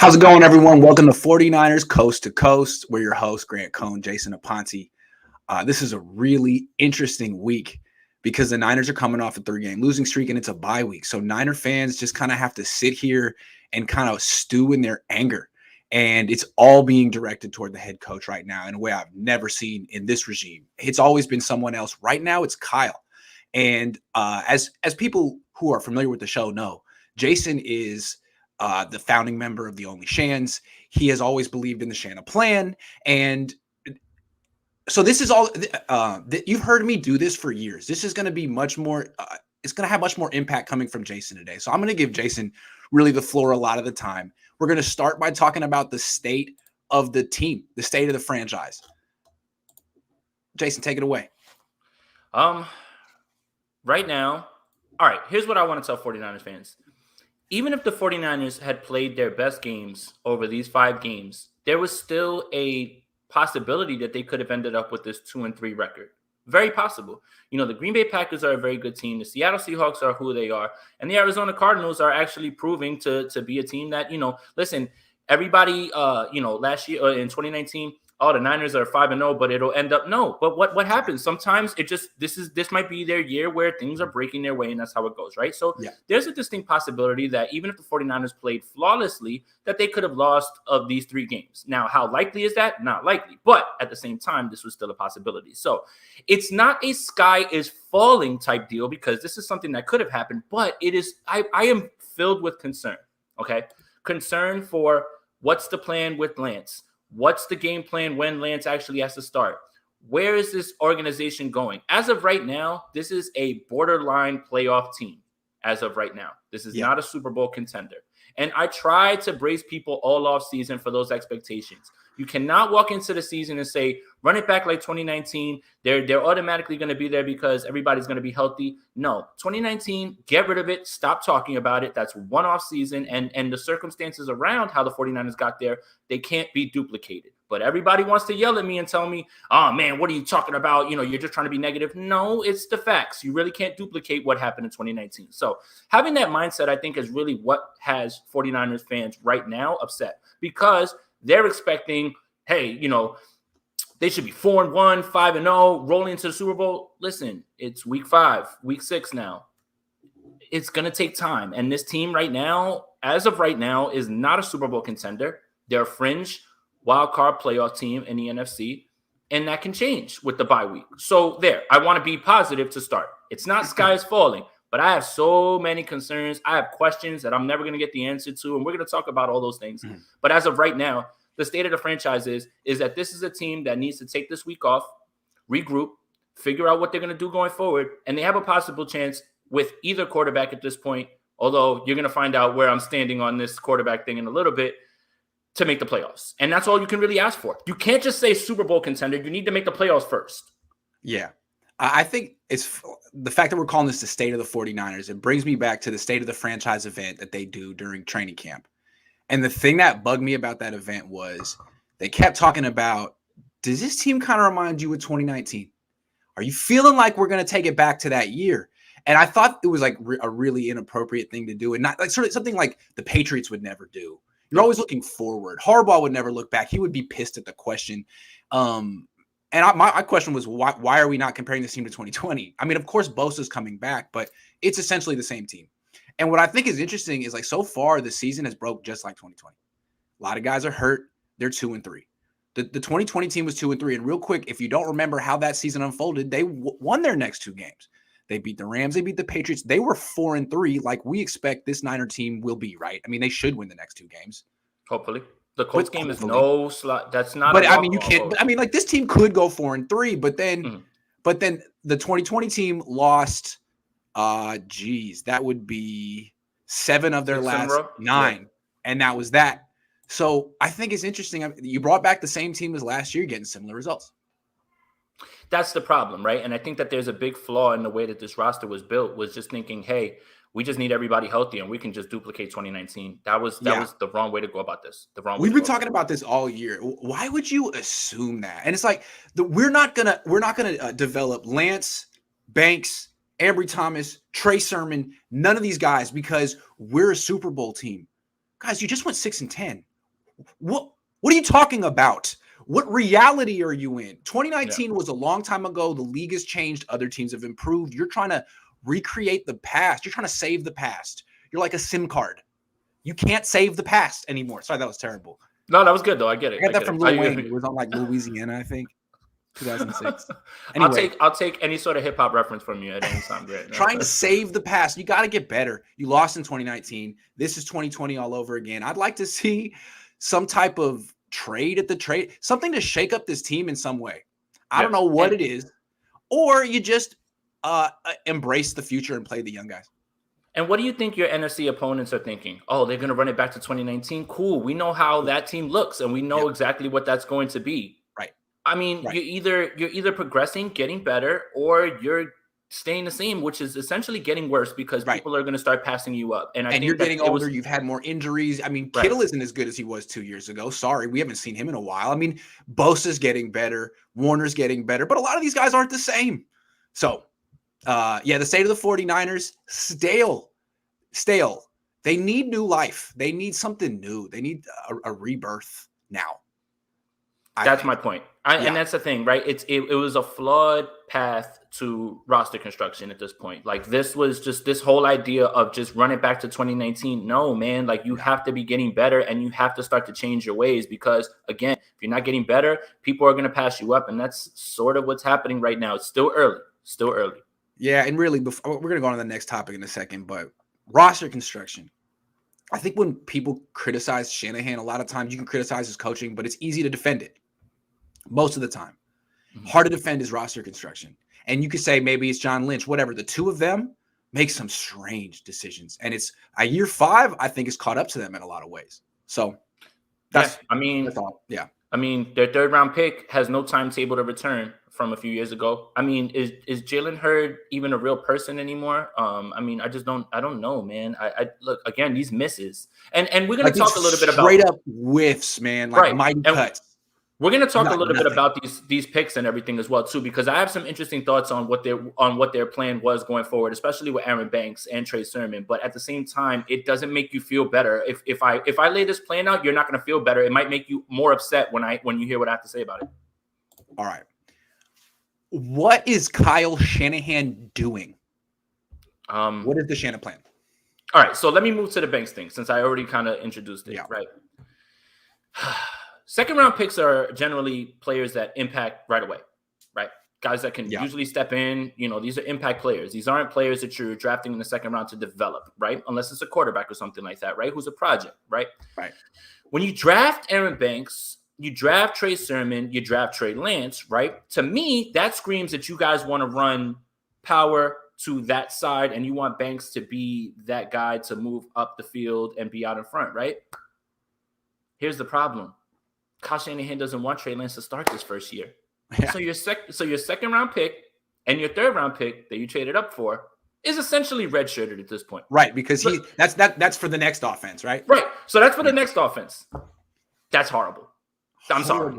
How's it going, everyone? Welcome to 49ers Coast to Coast. We're your hosts, Cohn and Jason Aponte. This is a really interesting week because the Niners are coming off a 3-game losing streak and it's a bye week. So Niner fans just kind of have to sit here and kind of stew in their anger. And it's all being directed toward the head coach right now in a way I've never seen in this regime. It's always been someone else. Right now, it's Kyle. And as people who are familiar with the show know, Jason is the founding member of the Only Shans. He has always believed in the Shanna plan. And so this is all you've heard me do this for years. This is going to be much more. It's going to have much more impact coming from Jason today. So I'm going to give Jason really the floor a lot of the time. We're going to start by talking about the state of the team, the state of the franchise. Jason, take it away. Right now, all right, here's what I want to tell 49ers fans. Even if the 49ers had played their best games over these 5 games, there was still a possibility that they could have ended up with this 2-3 record. Very possible. You know, the Green Bay Packers are a very good team. The Seattle Seahawks are who they are. And the Arizona Cardinals are actually proving to be a team that, listen, everybody, last year in 2019, the Niners are 5-0, but it'll end up no. But what happens? Sometimes this might be their year where things are breaking their way, and that's how it goes, right? So There's a distinct possibility that even if the 49ers played flawlessly, that they could have lost of these 3 games. Now, how likely is that? Not likely. But at the same time, this was still a possibility. So it's not a sky is falling type deal because this is something that could have happened, but it is. I am filled with concern. Okay, concern for what's the plan with Lance. What's the game plan when Lance actually has to start? Where is this organization going? As of right now, this is a borderline playoff team. As of right now, this is not a Super Bowl contender. And I try to brace people all off season for those expectations. You cannot walk into the season and say, run it back like 2019. They're automatically going to be there because everybody's going to be healthy. No, 2019, get rid of it. Stop talking about it. That's one off season. And the circumstances around how the 49ers got there, they can't be duplicated. But everybody wants to yell at me and tell me, oh, man, what are you talking about? You're just trying to be negative. No, it's the facts. You really can't duplicate what happened in 2019. So having that mindset, I think, is really what has 49ers fans right now upset because they're expecting, hey, they should be 4-1, 5-0, rolling into the Super Bowl. Listen, it's week 5, week 6 now. It's going to take time. And this team right now, as of right now, is not a Super Bowl contender. They're a fringe wild card playoff team in the NFC, and that can change with the bye week. So I want to be positive to start. It's not sky is falling, but I have so many concerns. I have questions that I'm never going to get the answer to, and we're going to talk about all those things. Mm-hmm. But as of right now, the state of the franchise is that this is a team that needs to take this week off, regroup, figure out what they're going to do going forward, and they have a possible chance with either quarterback at this point, although you're going to find out where I'm standing on this quarterback thing in a little bit, to make the playoffs. And that's all you can really ask for. You can't just say Super Bowl contender. You need to make the playoffs first. Yeah. I think it's the fact that we're calling this the state of the 49ers. It brings me back to the state of the franchise event that they do during training camp. And the thing that bugged me about that event was they kept talking about, does this team kind of remind you of 2019? Are you feeling like we're going to take it back to that year? And I thought it was like a really inappropriate thing to do and not like sort of something like the Patriots would never do. You're always looking forward. Harbaugh would never look back. He would be pissed at the question. And my question was, why are we not comparing this team to 2020? I mean, of course, Bosa's coming back, but it's essentially the same team. And what I think is interesting is like so far the season has broke just like 2020. A lot of guys are hurt. They're 2-3. The 2020 team was 2-3. And real quick, if you don't remember how that season unfolded, they won their next 2 games. They beat the Rams. They beat the Patriots. They were 4-3, like we expect this Niner team will be, right? I mean, they should win the next 2 games. Hopefully. The Colts game is no slot. That's not. But I mean, you can't. But I mean, like this team could go 4-3, but then the 2020 team lost. That would be 7 of their last 9, and that was that. So I think it's interesting. You brought back the same team as last year, getting similar results. That's the problem, right? And I think that there's a big flaw in the way that this roster was built, was just thinking, hey, we just need everybody healthy and we can just duplicate 2019. That was the wrong way to go about this. We've been talking about this all year. Why would you assume that? And it's like we're not gonna develop Lance, Banks, Ambry Thomas, Trey Sermon, none of these guys because we're a Super Bowl team. Guys, you just went 6-10. What are you talking about? What reality are you in? 2019 was a long time ago. The league has changed. Other teams have improved. You're trying to recreate the past. You're trying to save the past. You're like a SIM card. You can't save the past anymore. Sorry, that was terrible. No, that was good though. I get it. I got that from Lil Wayne. It was on like Louisiana, I think, 2006. Anyway, I'll take any sort of hip hop reference from you at any time. Great. Trying to save the past. You got to get better. You lost in 2019. This is 2020 all over again. I'd like to see some type of trade at the trade, something to shake up this team in some way. I don't know what it is, or you just embrace the future and play the young guys. And what do you think your NFC opponents are thinking? Oh, they're going to run it back to 2019. Cool. We know how that team looks, and we know exactly what that's going to be. Right. I mean, you're either progressing, getting better, or you're staying the same, which is essentially getting worse because people are going to start passing you up. And I think you're getting older. You've had more injuries. I mean, Kittle isn't as good as he was 2 years ago. Sorry, we haven't seen him in a while. I mean, Bosa's getting better. Warner's getting better. But a lot of these guys aren't the same. So, the state of the 49ers, stale. They need new life. They need something new. They need a rebirth now. That's my point. And that's the thing, right? It was a flawed path to roster construction at this point. Like, this was just this whole idea of just run it back to 2019. No, man, like, you have to be getting better and you have to start to change your ways because, again, if you're not getting better, people are going to pass you up. And that's sort of what's happening right now. It's still early. Yeah, and really, we're going to go on to the next topic in a second, but roster construction. I think when people criticize Shanahan, a lot of times you can criticize his coaching, but it's easy to defend it. Most of the time. Hard to defend his roster construction. And you could say maybe it's John Lynch, whatever. The two of them make some strange decisions. And it's a year 5, I think, is caught up to them in a lot of ways. So that's all. Yeah. I mean, their 3rd round pick has no timetable to return from a few years ago. I mean, is Jalen Hurd even a real person anymore? I mean, I don't know, man. I look, again, these misses. And we're going to talk a little bit about straight up whiffs, man, like mighty cuts. We're going to talk a little bit about these picks and everything as well, too, because I have some interesting thoughts on what their plan was going forward, especially with Aaron Banks and Trey Sermon. But at the same time, it doesn't make you feel better. If I lay this plan out, you're not going to feel better. It might make you more upset when you hear what I have to say about it. All right. What is Kyle Shanahan doing? What is the Shanahan plan? All right, so let me move to the Banks thing since I already kind of introduced it, right? 2nd round picks are generally players that impact right away, right? Guys that can usually step in. You know, these are impact players. These aren't players that you're drafting in the 2nd round to develop, right? Unless it's a quarterback or something like that, right? Who's a project, right? Right. When you draft Aaron Banks, you draft Trey Sermon, you draft Trey Lance, right? To me, that screams that you guys want to run power to that side and you want Banks to be that guy to move up the field and be out in front, right? Here's the problem. Kyle Shanahan doesn't want Trey Lance to start this first year. Yeah. So your 2nd round pick and your 3rd round pick that you traded up for is essentially redshirted at this point. Right, because that's for the next offense, right? Right. So that's for the next offense. That's horrible. I'm sorry.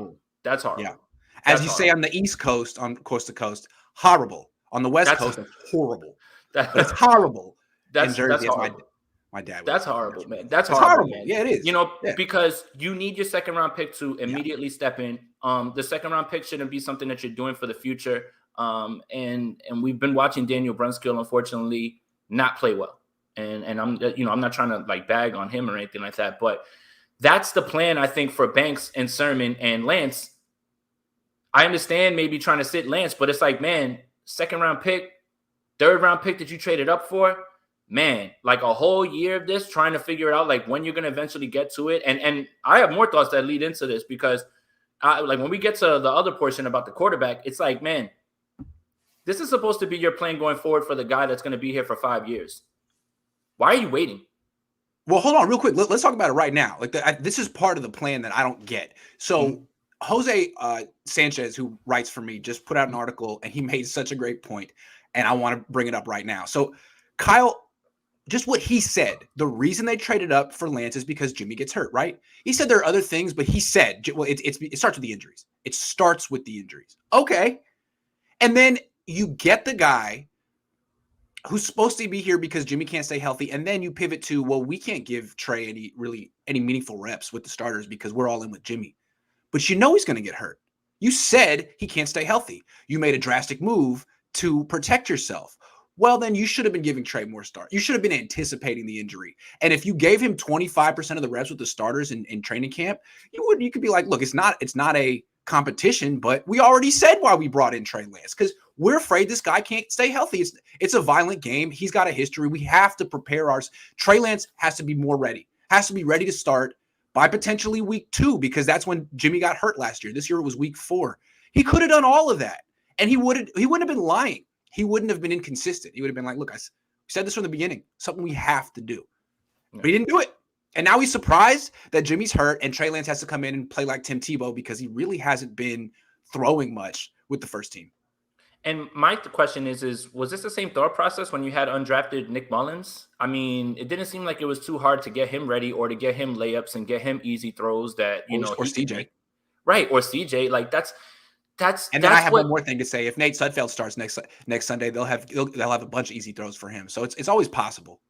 That's horrible. Yeah. As you say on the East Coast, on coast to coast, horrible. On the West Coast, it's horrible. It's horrible. That's horrible. My dad. That's horrible, man. That's horrible, man. Yeah, it is. You know, because you need your 2nd round pick to immediately step in. The 2nd round pick shouldn't be something that you're doing for the future. And we've been watching Daniel Brunskill, unfortunately, not play well. And I'm not trying to like bag on him or anything like that, but that's the plan, I think, for Banks and Sermon and Lance. I understand maybe trying to sit Lance, but it's like, man, 2nd round pick, 3rd round pick that you traded up for. Man, like a whole year of this, trying to figure out like when you're going to eventually get to it. And I have more thoughts that lead into this because like when we get to the other portion about the quarterback, it's like, man, this is supposed to be your plan going forward for the guy that's going to be here for 5 years. Why are you waiting? Well, hold on real quick. Let's talk about it right now. Like this is part of the plan that I don't get. So Jose Sanchez, who writes for me, just put out an article and he made such a great point. And I want to bring it up right now. So Kyle, just what he said, the reason they traded up for Lance is because Jimmy gets hurt, right? He said there are other things, but he said, well, it starts with the injuries. It starts with the injuries. Okay. And then you get the guy who's supposed to be here because Jimmy can't stay healthy, and then you pivot to, well, we can't give Trey any meaningful reps with the starters because we're all in with Jimmy. But you know he's going to get hurt. You said he can't stay healthy. You made a drastic move to protect yourself. Well, then you should have been giving Trey more start. You should have been anticipating the injury. And if you gave him 25% of the reps with the starters in training camp, you could be like, look, it's not a competition, but we already said why we brought in Trey Lance, because we're afraid this guy can't stay healthy. It's a violent game. He's got a history. We have to prepare ours. Trey Lance has to be more ready, has to be ready to start by potentially week 2, because that's when Jimmy got hurt last year. This year it was week 4. He could have done all of that, and he wouldn't have been lying. He wouldn't have been inconsistent. He would have been like, look, I said this from the beginning, something we have to do. But he didn't do it. And now he's surprised that Jimmy's hurt and Trey Lance has to come in and play like Tim Tebow because he really hasn't been throwing much with the first team. And my question is was this the same thought process when you had undrafted Nick Mullins? I mean, it didn't seem like it was too hard to get him ready or to get him layups and get him easy throws that, or CJ. Right, or CJ. Like that's and then I have one more thing to say. If Nate Sudfeld starts next Sunday, they'll have a bunch of easy throws for him. So it's always possible.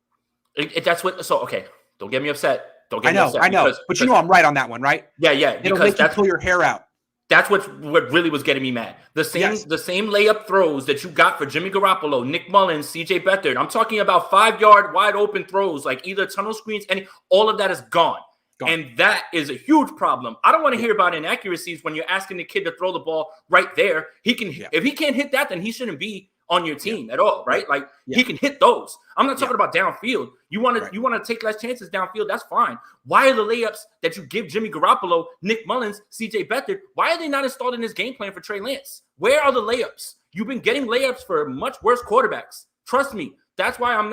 Okay. Don't get me upset. Don't get me upset. I know. But you know I'm right on that one, right? Yeah. It'll make you pull your hair out. That's what really was getting me mad. The same layup throws that you got for Jimmy Garoppolo, Nick Mullins, CJ Beathard. I'm talking about 5-yard wide open throws, like either tunnel screens, all of that is gone. And that is a huge problem. I don't want to hear about inaccuracies when you're asking the kid to throw the ball right there. If he can't hit that, then he shouldn't be on your team at all, right? Like he can hit those. I'm not talking about downfield. You want to take less chances downfield, that's fine. Why are the layups that you give Jimmy Garoppolo, Nick Mullins, CJ Beathard, why are they not installed in this game plan for Trey Lance? Where are the layups? You've been getting layups for much worse quarterbacks. Trust me. That's why I'm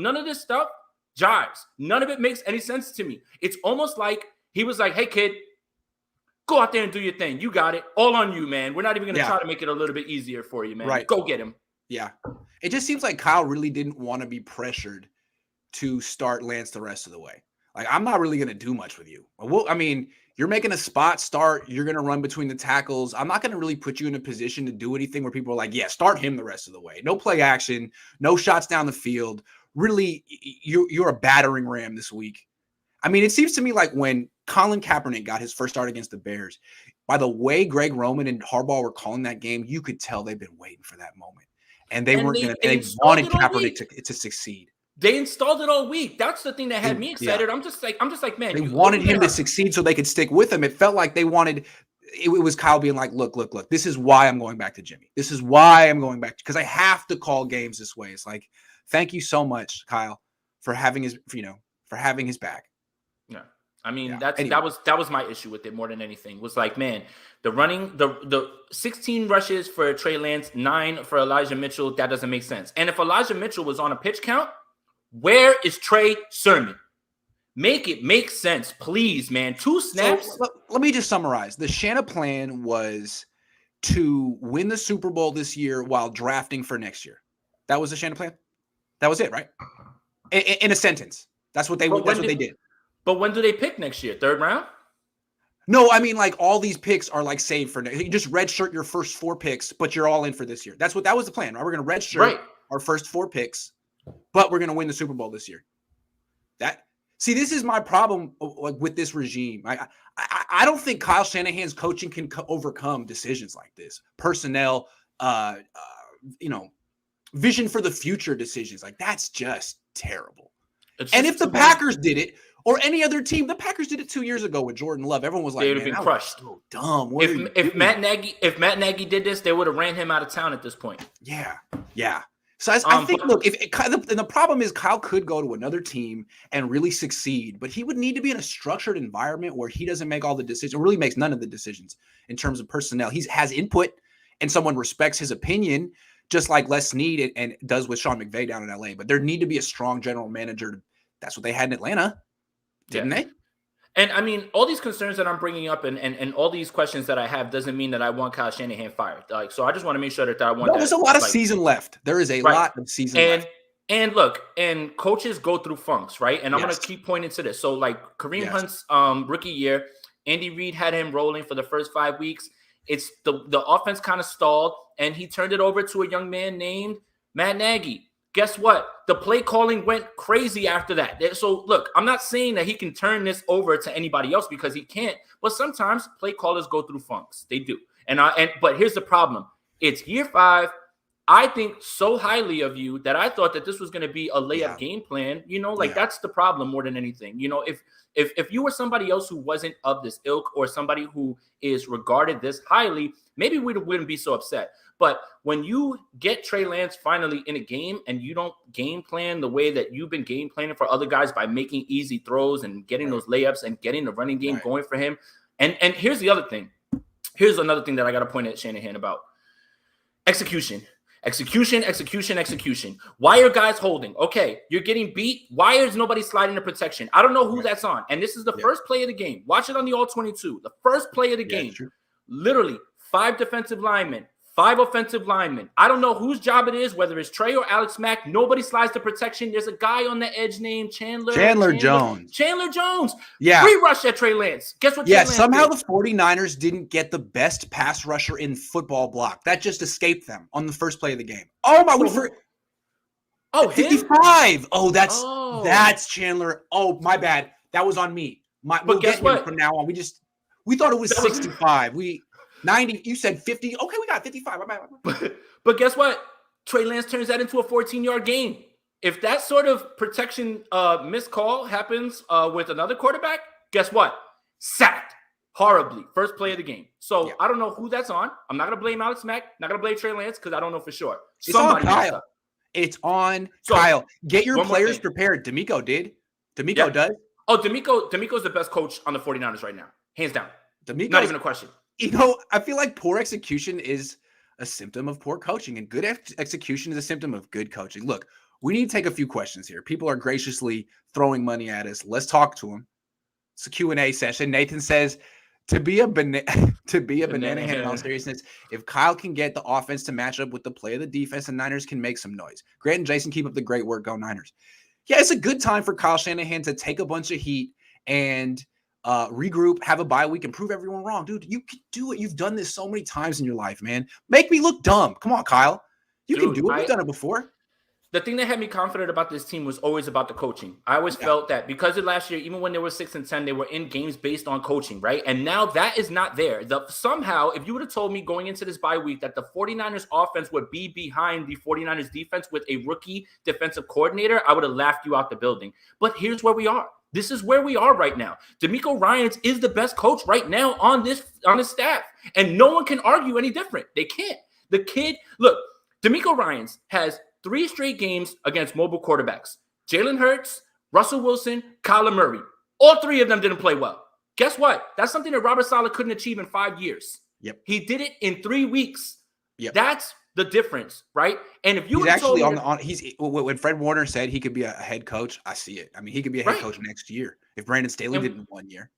none of this stuff jives. None of it makes any sense to me. It's almost like he was like, hey, kid, go out there and do your thing. You got it. All on you, man. We're not even going to try to make it a little bit easier for you, man. Right. Go get him. Yeah. It just seems like Kyle really didn't want to be pressured to start Lance the rest of the way. Like, I'm not really going to do much with you. You're making a spot start. You're going to run between the tackles. I'm not going to really put you in a position to do anything where people are like, yeah, start him the rest of the way. No play action, no shots down the field. Really, you're a battering ram this week. I mean, it seems to me like when Colin Kaepernick got his first start against the Bears, by the way Greg Roman and Harbaugh were calling that game, you could tell they've been waiting for that moment. And they wanted Kaepernick to succeed. They installed it all week. That's the thing that had me excited. I'm just like, man. They wanted him to succeed so they could stick with him. It felt like they wanted it was Kyle being like, look, this is why I'm going back to Jimmy. This is why I'm going back because I have to call games this way. It's like, thank you so much, Kyle, for having his back. Yeah. I mean, that was my issue with it more than anything. Was like, man, the 16 rushes for Trey Lance, 9 for Elijah Mitchell, that doesn't make sense. And if Elijah Mitchell was on a pitch count, where is Trey Sermon? Make it make sense, please, man. 2 snaps. So, let me just summarize. The Shanahan plan was to win the Super Bowl this year while drafting for next year. That was the Shanahan plan. That was it, right? In a sentence. That's what they did. But when do they pick next year? 3rd round? No, I mean, like, all these picks are like saved for next. You just redshirt your first 4 picks, but you're all in for this year. That was the plan, right? We're going to redshirt our first 4 picks, but we're going to win the Super Bowl this year. This is my problem with this regime. I don't think Kyle Shanahan's coaching can overcome decisions like this. Personnel, vision for the future decisions. Like, that's just terrible. And if the Packers did it, or any other team, the Packers did it 2 years ago with Jordan Love. Everyone was like, they would have been crushed. So dumb. If Matt Nagy did this, they would have ran him out of town at this point. Yeah. So I think, look, the problem is Kyle could go to another team and really succeed, but he would need to be in a structured environment where he doesn't make all the decisions, really makes none of the decisions in terms of personnel. He has input and someone respects his opinion, just like Les Snead and does with Sean McVay down in LA. But there need to be a strong general manager. That's what they had in Atlanta, didn't they? And I mean, all these concerns that I'm bringing up and all these questions that I have doesn't mean that I want Kyle Shanahan fired. Like, so I just want to make sure that I want. There's a lot of season left. There is a lot of season left. And look, and coaches go through funks, right? And I'm going to keep pointing to this. So, like Kareem Hunt's rookie year, Andy Reid had him rolling for the first 5 weeks. It's the offense kind of stalled, and he turned it over to a young man named Matt Nagy. Guess what? The play calling went crazy after that. So look, I'm not saying that he can turn this over to anybody else because he can't, but sometimes play callers go through funks. They do. But here's the problem. It's year 5. I think so highly of you that I thought that this was going to be a layup game plan. That's the problem more than anything. If you were somebody else who wasn't of this ilk or somebody who is regarded this highly, maybe we wouldn't be so upset. But when you get Trey Lance finally in a game and you don't game plan the way that you've been game planning for other guys by making easy throws and getting those layups and getting the running game going for him. And here's the other thing. Here's another thing that I got to point at Shanahan about. Execution. Why are guys holding? Okay, you're getting beat. Why is nobody sliding the protection? I don't know who that's on. And this is the first play of the game. Watch it on the All-22. The first play of the game. Literally 5 defensive linemen, 5 offensive linemen. I don't know whose job it is, whether it's Trey or Alex Mack. Nobody slides the protection. There's a guy on the edge named Chandler Jones. Chandler Jones. Yeah. Free rush at Trey Lance. Guess what? Somehow the 49ers didn't get the best pass rusher in football block. That just escaped them on the first play of the game. Oh, my. 55. Him? Oh, that's Chandler. Oh, my bad. That was on me. We'll guess what? From now on, we thought it was 65. 90, you said 50. Okay, we got 55. But guess what? Trey Lance turns that into a 14-yard gain. If that sort of protection missed call happens with another quarterback, guess what? Sacked horribly. First play of the game. So I don't know who that's on. I'm not going to blame Alex Mack. Not going to blame Trey Lance because I don't know for sure. It's on Kyle. It's on Kyle. Get your players prepared. D'Amico did. D'Amico does. Oh, D'Amico's the best coach on the 49ers right now. Hands down. D'Amico's not even a question. I feel like poor execution is a symptom of poor coaching, and good execution is a symptom of good coaching. Look, we need to take a few questions here. People are graciously throwing money at us. Let's talk to them. It's a Q&A session. Nathan says, to be a banana head in all seriousness, if Kyle can get the offense to match up with the play of the defense, the Niners can make some noise. Grant and Jason, keep up the great work. Go Niners. Yeah, it's a good time for Kyle Shanahan to take a bunch of heat and regroup, have a bye week, and prove everyone wrong. Dude, you can do it. You've done this so many times in your life, man. Make me look dumb. Come on, Kyle. You can do it. We've done it before. The thing that had me confident about this team was always about the coaching. I always felt that because of last year, even when they were 6-10, they were in games based on coaching, right? And now that is not there. Somehow, if you would have told me going into this bye week that the 49ers offense would be behind the 49ers defense with a rookie defensive coordinator, I would have laughed you out the building. But here's where we are. This is where we are right now. DeMeco Ryans is the best coach right now on his staff. And no one can argue any different. They can't. The kid, look, DeMeco Ryans has 3 straight games against mobile quarterbacks. Jalen Hurts, Russell Wilson, Kyler Murray. All 3 of them didn't play well. Guess what? That's something that Robert Saleh couldn't achieve in 5 years. Yep. He did it in 3 weeks. Yep. That's the difference, right? And if you he's actually when Fred Warner said he could be a head coach, I see it. I mean, he could be a head coach next year if Brandon Staley did in 1 year.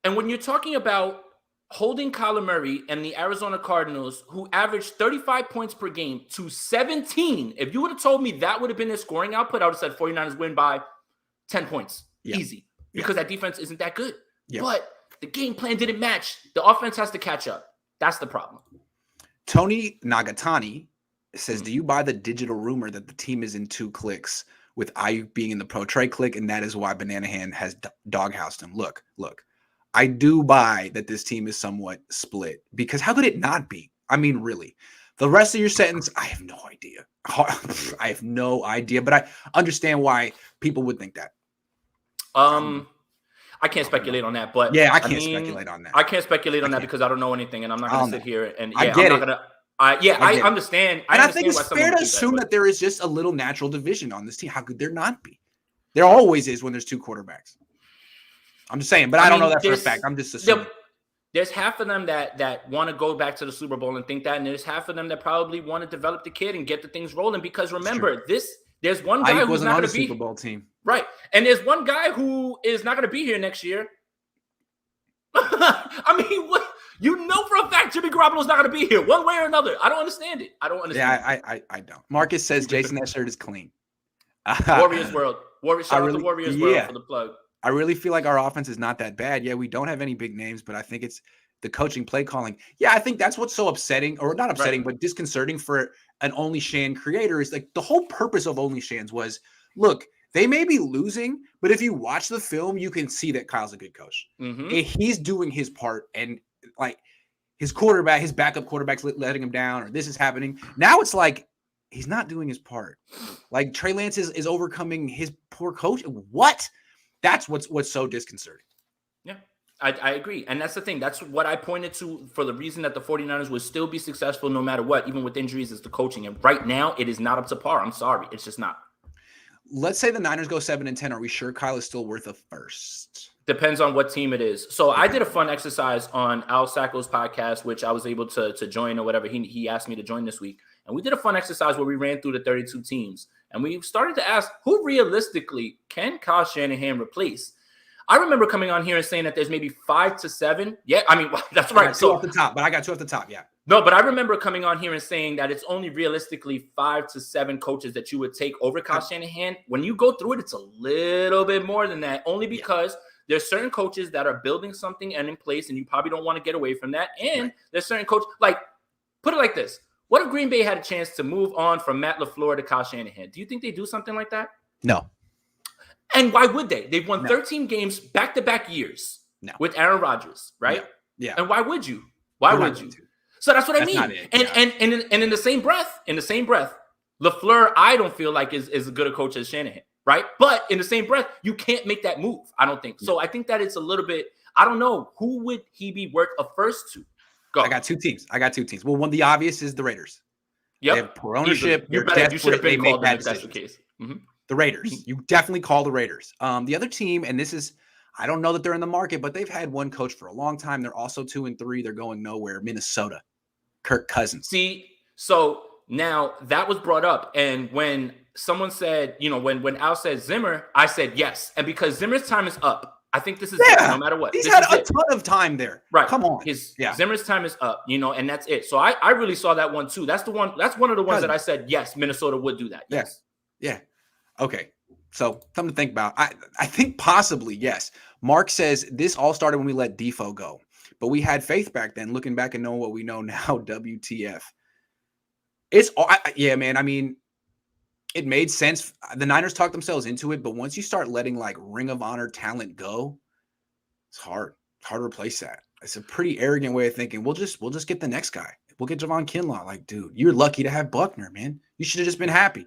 And when you're talking about holding Kyler Murray and the Arizona Cardinals, who averaged 35 points per game, to 17, if you would have told me that would have been their scoring output, I would have said 49ers win by 10 points. Easy. Because that defense isn't that good. But the game plan didn't match. The offense has to catch up. That's the problem. Tony Nagatani says, do you buy the digital rumor that the team is in 2 clicks, with Ayuk being in the pro Trey click, and that is why Bananahan has doghoused him? Look. I do buy that this team is somewhat split, because how could it not be? I mean, really. The rest of your sentence, I have no idea. I have no idea, but I understand why people would think that. I can't speculate on that, but I can't speculate on that. I can't speculate on that because I don't know anything, and I'm not going to sit here and I get it. I understand. And I think it's fair to assume that there is just a little natural division on this team. How could there not be? There always is when there's 2 quarterbacks. I'm just saying, but I don't know that for a fact. I'm just assuming. There's half of them that want to go back to the Super Bowl and think that, and there's half of them that probably want to develop the kid and get the things rolling. Because remember, there's one guy who's not going to be Super Bowl team, right? And there's one guy who is not going to be here next year. I mean, what? You know for a fact Jimmy Garoppolo's not going to be here one way or another. I don't understand it. I don't understand. Yeah, I don't. Marcus says, Jason, that shirt is clean. Warriors World. Shout out to Warriors World for the plug. I really feel like our offense is not that bad. Yeah, we don't have any big names, but I think it's the coaching, play calling. Yeah, I think that's what's so upsetting, or not upsetting, but disconcerting for an Only Shan creator is like the whole purpose of Only Shans was, look, they may be losing, but if you watch the film, you can see that Kyle's a good coach. He's doing his part, and like his backup quarterback's letting him down, or this is happening. Now it's like he's not doing his part. Like Trey Lance is overcoming his poor coach. What? That's what's so disconcerting. Yeah, I agree. And that's the thing. That's what I pointed to for the reason that the 49ers would still be successful no matter what, even with injuries, is the coaching. And right now, it is not up to par. I'm sorry. It's just not. Let's say the Niners go 7-10. Are we sure Kyle is still worth a first? Depends on what team it is. So I did a fun exercise on Al Sacco's podcast, which I was able to join or whatever. He asked me to join this week. And we did a fun exercise where we ran through the 32 teams. And we started to ask, who realistically can Kyle Shanahan replace? I remember coming on here and saying that there's maybe 5 to 7. Yeah, I mean, that's right. So off the top, but I got 2 off the top, yeah. No, but I remember coming on here and saying that it's only realistically 5 to 7 coaches that you would take over Kyle Shanahan. When you go through it, it's a little bit more than that, only because there's certain coaches that are building something and in place, and you probably don't want to get away from that. And there's certain coaches, like, put it like this. What if Green Bay had a chance to move on from Matt LaFleur to Kyle Shanahan? Do you think they do something like that? No. And why would they? They've won 13 games back-to-back years with Aaron Rodgers, right? Yeah. And why would you? Why would you? So that's what I mean. And in the same breath, LaFleur, I don't feel like is as good a coach as Shanahan, right? But in the same breath, you can't make that move. I don't think. So I think that it's a little bit, I don't know, who would he be worth a first to? Go. I got two teams. Well, one, the obvious is the Raiders. Yep. They have poor ownership. You should have been called if that's the case. Mm-hmm. The Raiders. You definitely call the Raiders. The other team, and this is, I don't know that they're in the market, but they've had one coach for a long time. They're also 2-3. They're going nowhere. Minnesota. Kirk Cousins. See, so now that was brought up. And when someone said, when Al said Zimmer, I said yes. And because Zimmer's time is up, I think this is it, no matter what. He's had a ton of time there. Right. Come on. Zimmer's time is up, and that's it. So I really saw that one too. That's one of the ones that I said, yes, Minnesota would do that. Yes. Yeah. Okay. So something to think about. I think possibly, yes. Mark says this all started when we let Defoe go. But we had faith back then. Looking back and knowing what we know now, WTF. It's all, man. I mean, it made sense. The Niners talked themselves into it, but once you start letting like Ring of Honor talent go, it's hard. It's hard to replace that. It's a pretty arrogant way of thinking. We'll just get the next guy. We'll get Javon Kinlaw. Like, dude, you're lucky to have Buckner, man. You should have just been happy.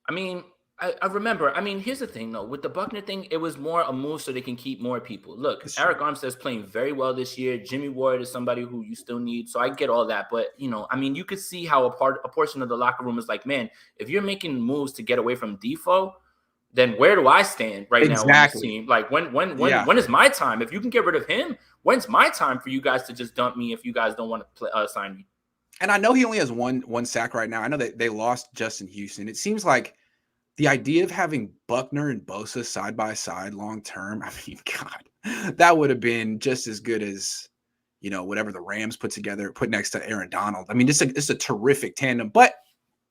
I mean, I remember. I mean, here's the thing, though. With the Buckner thing, it was more a move so they can keep more people. Look, Eric Armstead's playing very well this year. Jimmy Ward is somebody who you still need. So I get all that. But, I mean, you could see how a portion of the locker room is like, man, if you're making moves to get away from Defoe, then where do I stand now on this team? Like, when is my time? If you can get rid of him, when's my time for you guys to just dump me if you guys don't want to sign me? And I know he only has one sack right now. I know that they lost Justin Houston. It seems like the idea of having Buckner and Bosa side by side long term, I mean, God, that would have been just as good as, whatever the Rams put next to Aaron Donald. I mean, it's a terrific tandem, but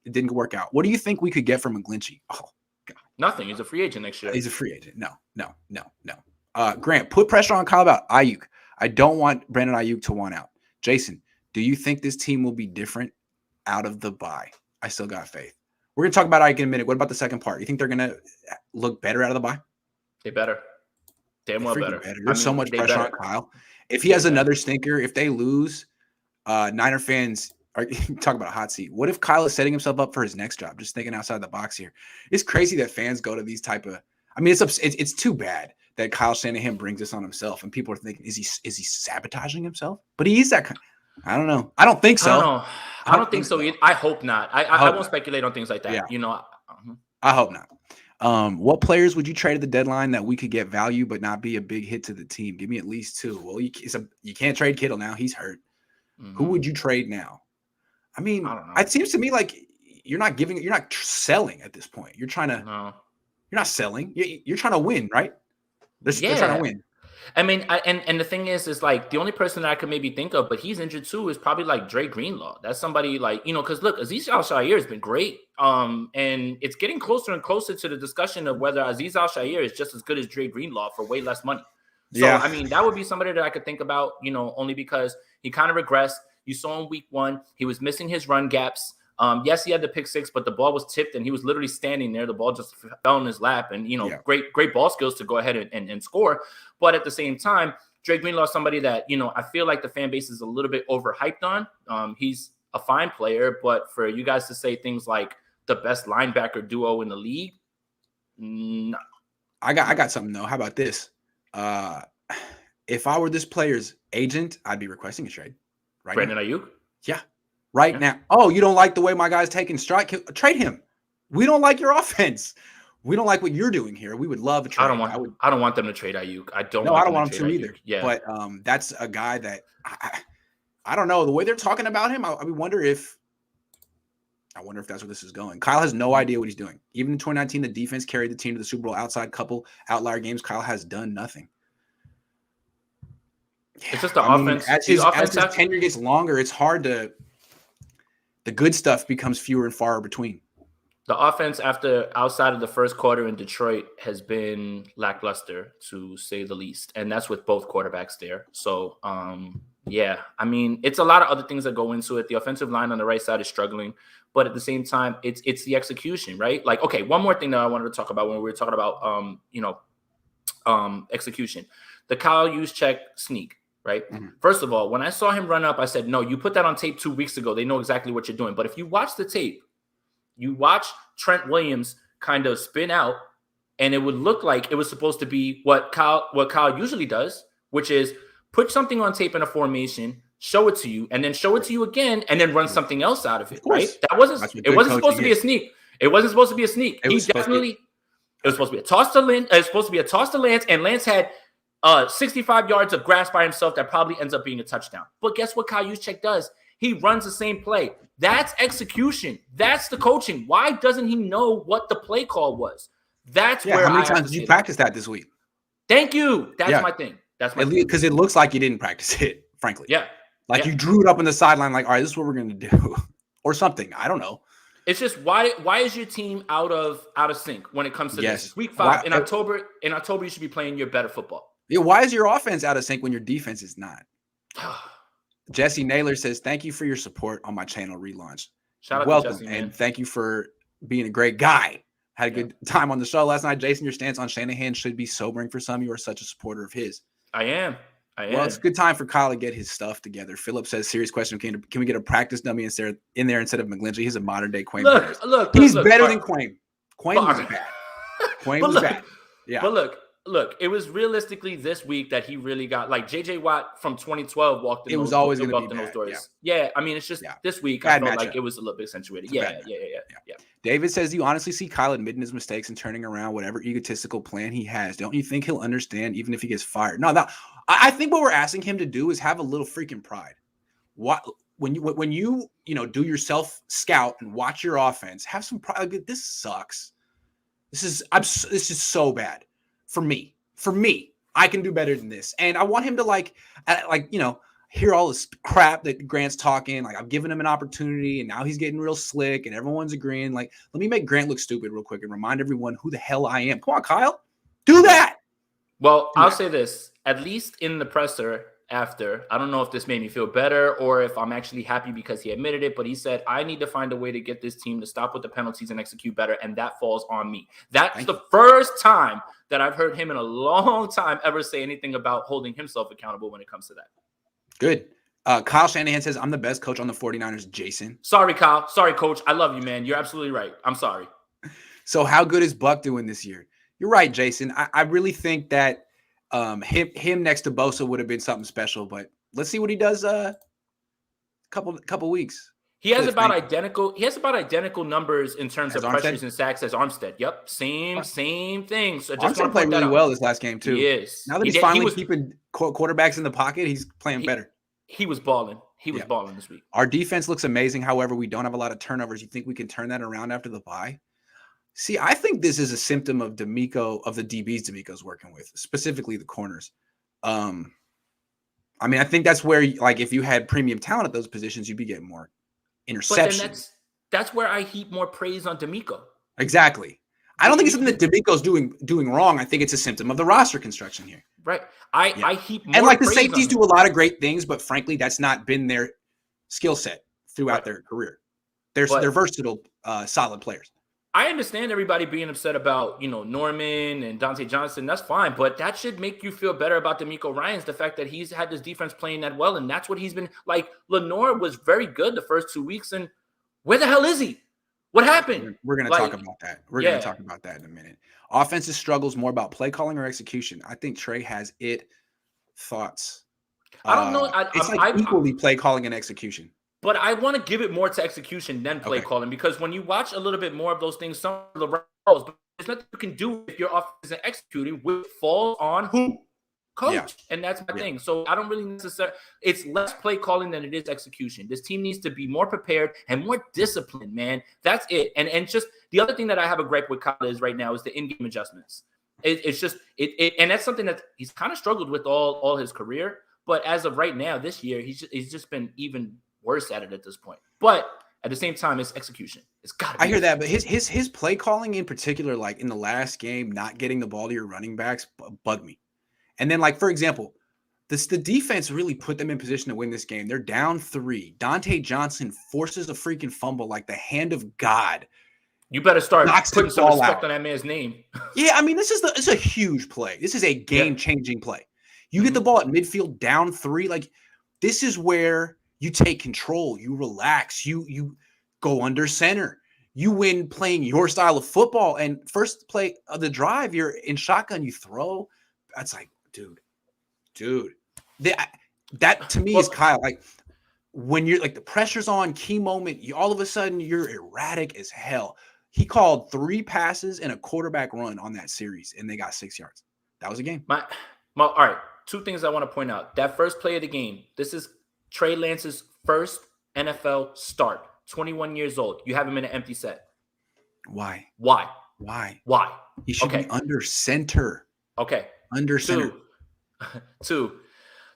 it didn't work out. What do you think we could get from McGlinchey? Oh, God. Nothing. He's a free agent next year. He's a free agent. No. Grant, put pressure on Kyle about Ayuk. I don't want Brandon Ayuk to want out. Jason, do you think this team will be different out of the bye? I still got faith. We're going to talk about Ayuk in a minute. What about the second part? You think they're going to look better out of the bye? They better. Damn well better. There's so much pressure on Kyle. If he has another stinker, if they lose, Niner fans are talking about a hot seat. What if Kyle is setting himself up for his next job? Just thinking outside the box here. It's crazy that fans go to these type of – I mean, it's too bad that Kyle Shanahan brings this on himself, and people are thinking, is he sabotaging himself? But he is that kind – I don't know. I don't think so. I don't think so either. I hope not. I won't speculate on things like that. Yeah. I hope not. What players would you trade at the deadline that we could get value but not be a big hit to the team? Give me at least 2. Well, you can't trade Kittle now. He's hurt. Mm-hmm. Who would you trade now? I mean, it seems to me like you're not selling at this point. You're not selling. You're trying to win, right? They're trying to win. I mean, and the thing is like the only person that I could maybe think of, but he's injured too, is probably like Dre Greenlaw. That's somebody like, because look, Azeez Al-Shaair has been great. And it's getting closer and closer to the discussion of whether Azeez Al-Shaair is just as good as Dre Greenlaw for way less money. So, Yeah. I mean, that would be somebody that I could think about, only because he kind of regressed. You saw in week 1, he was missing his run gaps. Yes, he had the pick 6, but the ball was tipped and he was literally standing there. The ball just fell in his lap, and great ball skills to go ahead and score. But at the same time, Dre Greenlaw is somebody that I feel like the fan base is a little bit overhyped on. He's a fine player, but for you guys to say things like the best linebacker duo in the league, no. I got something though. How about this? If I were this player's agent, I'd be requesting a trade. Right, Brandon Ayuk. Yeah. Right now. Oh, you don't like the way my guy's taking strike? Trade him. We don't like your offense. We don't like what you're doing here. We would love a trade. I don't want them to trade Ayuk. I don't want them to either. Yeah. But that's a guy that I don't know. The way they're talking about him, I wonder if that's where this is going. Kyle has no idea what he's doing. Even in 2019, the defense carried the team to the Super Bowl. Outside couple outlier games, Kyle has done nothing. It's just the offense. As his tenure gets longer, it's hard to. The good stuff becomes fewer and far between. The offense outside of the first quarter in Detroit has been lackluster, to say the least, and that's with both quarterbacks there. So, yeah, I mean, it's a lot of other things that go into it. The offensive line on the right side is struggling, but at the same time, it's the execution, right? Like, okay, one more thing that I wanted to talk about when we were talking about, execution, the Kyle Juszczyk sneak. Right. Mm-hmm. First of all, when I saw him run up, I said, no, you put that on tape 2 weeks ago. They know exactly what you're doing. But if you watch the tape, you watch Trent Williams kind of spin out, and it would look like it was supposed to be what Kyle usually does, which is put something on tape in a formation, show it to you, and then show it to you again, and then run something else out of it. Right. It wasn't supposed to be a sneak. It wasn't supposed to be a sneak. It was supposed to be a toss to Lance. It was supposed to be a toss to Lance, and Lance had 65 yards of grass by himself that probably ends up being a touchdown. But guess what Kyle Juszczyk does? He runs the same play. That's execution. That's the coaching. Why doesn't he know what the play call was? That's where how many times did you practice that this week? Thank you. That's my thing. That's my thing. Because it looks like you didn't practice it, frankly. Yeah. Like you drew it up on the sideline like, all right, this is what we're going to do. Or something. I don't know. It's just why is your team out of sync when it comes to this? Week 5 in October. In October, you should be playing your better football. Yeah, why is your offense out of sync when your defense is not? Jesse Naylor says, thank you for your support on my channel relaunch. Shout out Welcome, to Jesse, man. And thank you for being a great guy. Had a good time on the show last night. Jason, your stance on Shanahan should be sobering for some. You are such a supporter of his. I am. Well, it's a good time for Kyle to get his stuff together. Philip says, serious question. Can we get a practice dummy in there instead of McGlinchey? He's a modern-day Quain. Look. He's better than Quain. Quain was bad. Quain was bad. Yeah. But look, it was realistically this week that he really got, like, J.J. Watt from 2012 walked in. It was always going to be those bad. doors. Yeah, I mean, it's just this week bad I felt matchup. like it was a little bit accentuated. Yeah. David says, do you honestly see Kyle admitting his mistakes and turning around whatever egotistical plan he has? Don't you think he'll understand even if he gets fired? No. I think what we're asking him to do is have a little freaking pride. When you do your self scout and watch your offense, have some pride. Like, this sucks. This is so bad for me. I can do better than this. And I want him to hear all this crap that Grant's talking. Like, I've given him an opportunity and now he's getting real slick and everyone's agreeing. Like, let me make Grant look stupid real quick and remind everyone who the hell I am. Come on, Kyle. Do that. Well, I'll say this, at least in the presser after, I don't know if this made me feel better or if I'm actually happy because he admitted it, but he said, I need to find a way to get this team to stop with the penalties and execute better, and that falls on me. That's the first time that I've heard him in a long time ever say anything about holding himself accountable when it comes to that. Good. Kyle Shanahan says, I'm the best coach on the 49ers, Jason. Sorry, Kyle. Sorry, coach. I love you, man. You're absolutely right. I'm sorry. So how good is Buck doing this year? You're right, Jason. I really think that him next to Bosa would have been something special, but let's see what he does couple weeks. He has about identical numbers in terms of pressures and sacks as Armstead. Yep. Same thing. So just Armstead played really well this last game too. He is. Now that he's finally keeping quarterbacks in the pocket, he's playing better. He was balling. He was balling this week. Our defense looks amazing. However, we don't have a lot of turnovers. You think we can turn that around after the bye? See, I think this is a symptom of the DBs D'Amico's working with, specifically the corners. I mean, I think that's where, like, if you had premium talent at those positions, you'd be getting more interceptions. But then that's where I heap more praise on D'Amico. Exactly. I don't think it's something that D'Amico's doing wrong. I think it's a symptom of the roster construction here. Right. Yeah. I heap more And like the praise safeties on do him. a lot of great things, but frankly, that's not been their skill set throughout Right. their career. They're But versatile, solid players. I understand everybody being upset about, Norman and Dante Johnson. That's fine, but that should make you feel better about D'Amico Ryans, the fact that he's had this defense playing that well, and that's what he's been like. Lenore was very good the first 2 weeks, and where the hell is he? What happened? We're going to talk Like, about that. We're going to yeah, talk about that in a minute. Offensive struggles more about play calling or execution. I think Trey has thoughts. I don't know. It's like equally play calling and execution. But I want to give it more to execution than play Okay. calling, because when you watch a little bit more of those things, some of the roles, but there's nothing you can do if your offense isn't executing, which falls on who? Coach. Yeah. And that's my thing. So I don't really necessarily, it's less play calling than it is execution. This team needs to be more prepared and more disciplined, man. That's it. And just the other thing that I have a gripe with Kyle is right now is the in-game adjustments. It's just and that's something that he's kind of struggled with all his career. But as of right now, this year, he's just been even worse at it at this point. But at the same time, it's execution. It's got to be. I hear that, but his play calling in particular, like in the last game, not getting the ball to your running backs, bugged me. And then, like, for example, the defense really put them in position to win this game. They're down 3. Dante Johnson forces a freaking fumble like the hand of God. You better start putting some respect out on that man's name. Yeah, I mean, it's a huge play. This is a game-changing play. You get the ball at midfield down 3. Like, this is where you take control. You relax. You go under center. You win playing your style of football. And first play of the drive, you're in shotgun. You throw. That's like, dude. That to me is Kyle. Like, when you're like the pressure's on, key moment, all of a sudden you're erratic as hell. He called 3 passes and a quarterback run on that series, and they got 6 yards. That was a game. All right. 2 things I want to point out. That first play of the game, this is Trey Lance's first NFL start. 21 years old. You have him in an empty set. Why? He should be under center. Okay. Under center. 2.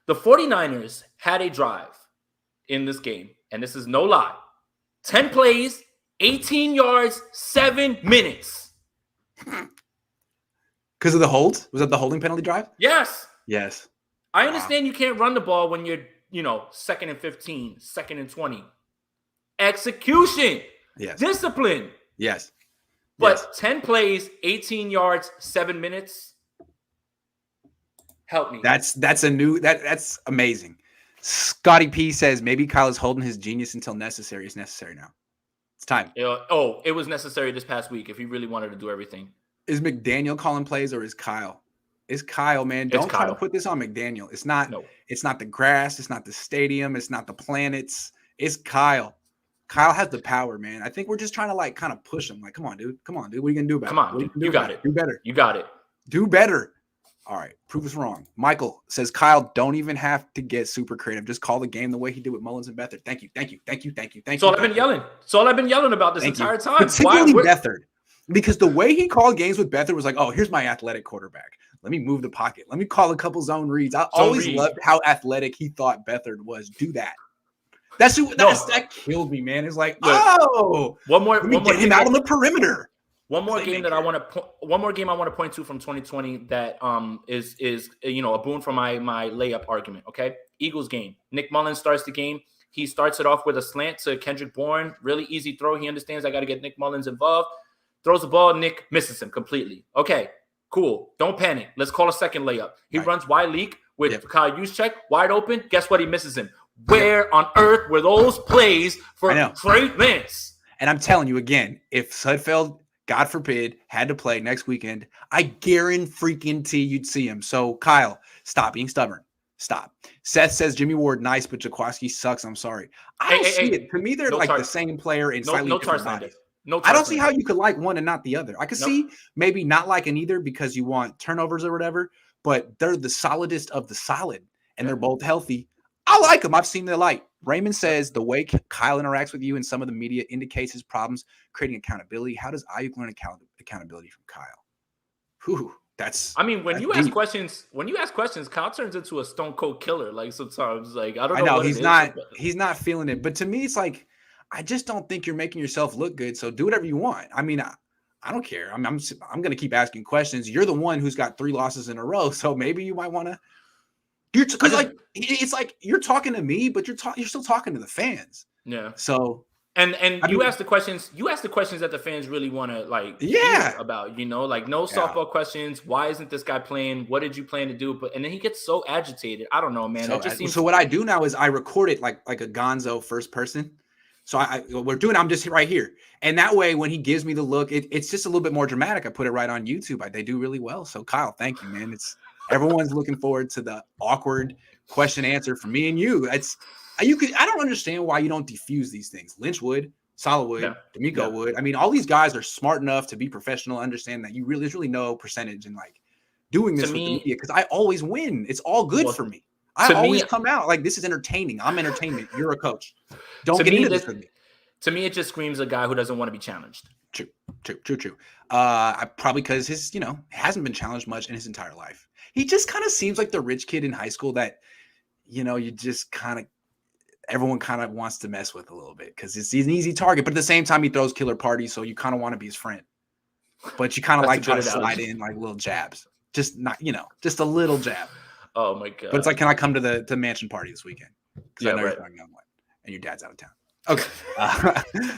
The 49ers had a drive in this game, and this is no lie. 10 plays, 18 yards, 7 minutes. Because of the hold? Was that the holding penalty drive? Yes. I understand you can't run the ball when you're, 2nd and 15, 2nd and 20. Execution. Yes. Discipline. Yes. But 10 plays, 18 yards, 7 minutes. Help me. That's amazing. Scotty P says maybe Kyle is holding his genius until necessary. It's necessary now. It's time. It was necessary this past week if he really wanted to do everything. Is McDaniel calling plays or is Kyle? It's Kyle, man. Don't try to put this on McDaniel. It's not. No. It's not the grass. It's not the stadium. It's not the planets. It's Kyle. Kyle has the power, man. I think we're just trying to kind of push him. Like, come on, dude. What are you gonna do about it? Come on, you got it. Do better. You got it. Do better. All right, prove us wrong. Michael says, Kyle, don't even have to get super creative. Just call the game the way he did with Mullins and Beathard. Thank you. That's all I've been yelling. That's all I've been yelling about this entire time. Particularly Beathard. Because the way he called games with Beathard was like, oh, here's my athletic quarterback. Let me move the pocket. Let me call a couple zone reads. I always loved how athletic he thought Beathard was. Do that. That killed me, man. It's like, one more get him out on the perimeter. One more game I want to point to from 2020 that is a boon for my layup argument. Okay, Eagles game. Nick Mullins starts the game. He starts it off with a slant to Kendrick Bourne. Really easy throw. He understands I got to get Nick Mullins involved. Throws the ball. Nick misses him completely. Okay, cool. Don't panic. Let's call a second layup. He runs wide leak with Kyle Juszczyk wide open. Guess what? He misses him. Where on earth were those plays for Trey Lance? And I'm telling you again, if Sudfeld, God forbid, had to play next weekend, I guarantee you'd see him. So, Kyle, stop being stubborn. Stop. Seth says Jimmy Ward nice, but Jaquaski sucks. I'm sorry. I don't see it. To me, they're the same player in slightly different bodies. I don't see how you could like one and not the other. I could see maybe not liking either because you want turnovers or whatever, but they're the solidest of the solid, and they're both healthy. I like them. I've seen their light. Raymond says the way Kyle interacts with you and some of the media indicates his problems creating accountability. How does Ayuk learn accountability from Kyle? Whew, when you ask questions, Kyle turns into a stone cold killer. Like sometimes, I don't know. I know he's not feeling it. But to me, it's like I just don't think you're making yourself look good. So do whatever you want. I mean, I don't care. I'm going to keep asking questions. You're the one who's got 3 losses in a row, so maybe you might want to. Because like it's like you're talking to me, but you're still talking to the fans. Yeah. So and you ask the questions. You ask the questions that the fans really want to like hear about. Like no softball questions. Why isn't this guy playing? What did you plan to do? And then he gets so agitated. I don't know, man. So, so what I do now is I record it like a gonzo first person. So I'm just right here. And that way, when he gives me the look, it's just a little bit more dramatic. I put it right on YouTube. They do really well. So Kyle, thank you, man. Everyone's looking forward to the awkward question answer from me and you. I don't understand why you don't diffuse these things. Lynch would, Salah would, D'Amico would. I mean, all these guys are smart enough to be professional, understand that there's really no percentage in like doing this with the media because I always win. It's all good for me. I always come out like this is entertaining. I'm entertainment. You're a coach. Don't get into this with me. To me, it just screams a guy who doesn't want to be challenged. True. Probably because his, hasn't been challenged much in his entire life. He just kind of seems like the rich kid in high school that, you just everyone kind of wants to mess with a little bit because he's an easy target. But at the same time, he throws killer parties, so you kind of want to be his friend. But you kind of like try to slide in like little jabs, just not, just a little jab. Oh my god! But it's like, can I come to the mansion party this weekend? Because I know you're talking on one, and your dad's out of town. Okay,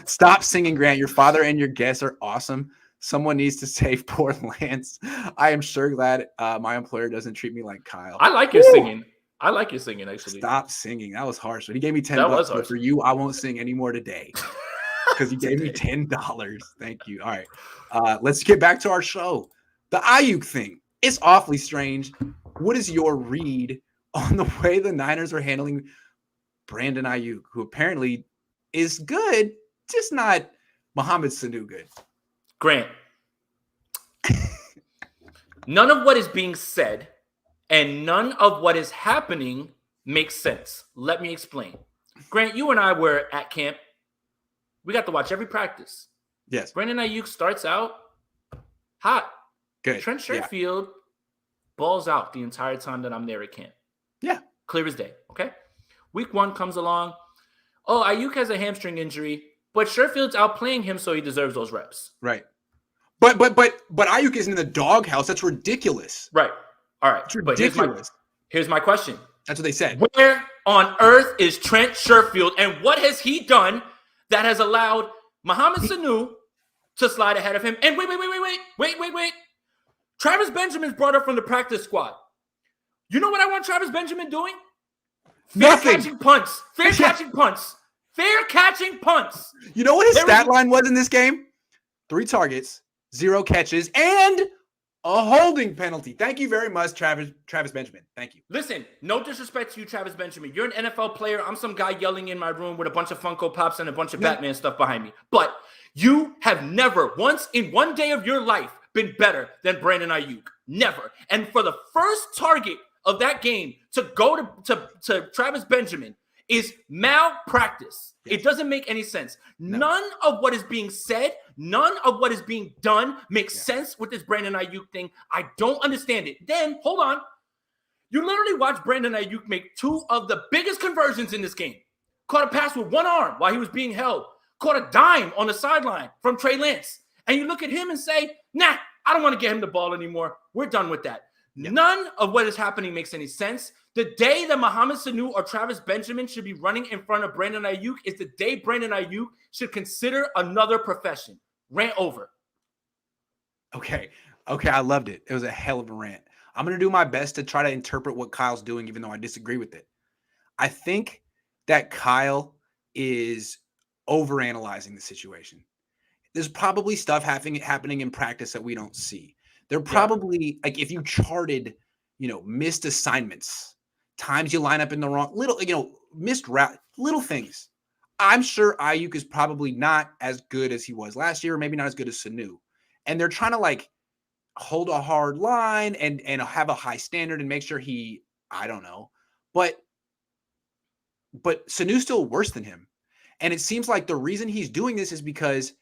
stop singing, Grant. Your father and your guests are awesome. Someone needs to save poor Lance. I am sure glad my employer doesn't treat me like Kyle. I like your singing. I like your singing, actually. Stop singing. That was harsh. But he gave me $10. But for you, I won't sing anymore today because he gave me $10. Thank you. All right. Let's get back to our show. The Ayuk thing. It's awfully strange. What is your read on the way the Niners are handling Brandon Ayuk, who apparently is good, just not Mohamed Sanu good? Grant, none of what is being said and none of what is happening makes sense. Let me explain. Grant, you and I were at camp. We got to watch every practice. Yes. Brandon Ayuk starts out hot. Good. Trent Sherfield balls out the entire time that I'm there at camp. Yeah. Clear as day. Okay. Week 1 comes along. Oh, Ayuk has a hamstring injury, but Sherfield's outplaying him, so he deserves those reps. Right. But Ayuk isn't in the doghouse. That's ridiculous. Right. All right. It's ridiculous. Here's my question. That's what they said. Where on earth is Trent Sherfield, and what has he done that has allowed Mohamed Sanu to slide ahead of him? And wait. Travis Benjamin's brought up from the practice squad. You know what I want Travis Benjamin doing? Catching punts. Fair catching punts. You know what his stat line was in this game? 3 targets, 0 catches, and a holding penalty. Thank you very much, Travis Benjamin. Thank you. Listen, no disrespect to you, Travis Benjamin. You're an NFL player. I'm some guy yelling in my room with a bunch of Funko Pops and a bunch of Batman stuff behind me. But you have never once in one day of your life been better than Brandon Ayuk. Never. And for the first target of that game to go to Travis Benjamin is malpractice. Yes. It doesn't make any sense. No. None of what is being said, none of what is being done makes sense with this Brandon Ayuk thing. I don't understand it. Then, hold on. You literally watched Brandon Ayuk make 2 of the biggest conversions in this game. Caught a pass with one arm while he was being held. Caught a dime on the sideline from Trey Lance. And you look at him and say, nah, I don't want to get him the ball anymore. We're done with that. Yep. None of what is happening makes any sense. The day that Mohamed Sanu or Travis Benjamin should be running in front of Brandon Ayuk is the day Brandon Ayuk should consider another profession. Rant over. Okay, I loved it. It was a hell of a rant. I'm going to do my best to try to interpret what Kyle's doing, even though I disagree with it. I think that Kyle is overanalyzing the situation. There's probably stuff happening in practice that we don't see. They're probably, like, if you charted, missed assignments, times you line up in the wrong, missed route, little things. I'm sure Ayuk is probably not as good as he was last year, or maybe not as good as Sanu. And they're trying to, hold a hard line and have a high standard and make sure I don't know. But Sanu's still worse than him. And it seems like the reason he's doing this is because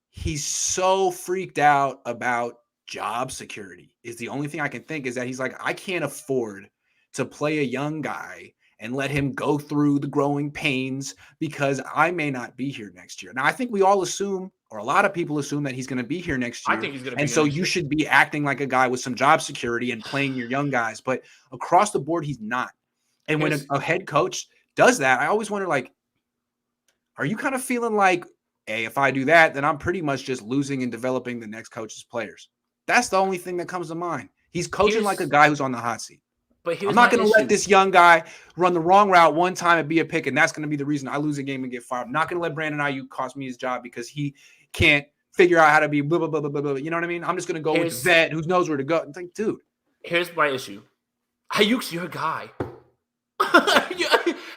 he's so freaked out about job security. Is the only thing I can think is that he's like, I can't afford to play a young guy and let him go through the growing pains because I may not be here next year. Now, I think we all assume, or a lot of people assume, that he's going to be here next year. I think he's going to be and here so next you year. should be acting like a guy with some job security and playing your young guys. But across the board, he's not. And when a head coach does that, I always wonder, like, are you kind of feeling like, hey, if I do that, then I'm pretty much just losing and developing the next coach's players? That's the only thing that comes to mind. He's coaching like a guy who's on the hot seat. But I'm not going to let this young guy run the wrong route one time and be a pick, and that's going to be the reason I lose a game and get fired. I'm not going to let Brandon Ayuk cost me his job because he can't figure out how to be blah, blah, blah, blah, blah, blah. You know what I mean? I'm just going to go with the vet who knows where to go. It's like, dude. Here's my issue. Ayuk's your guy.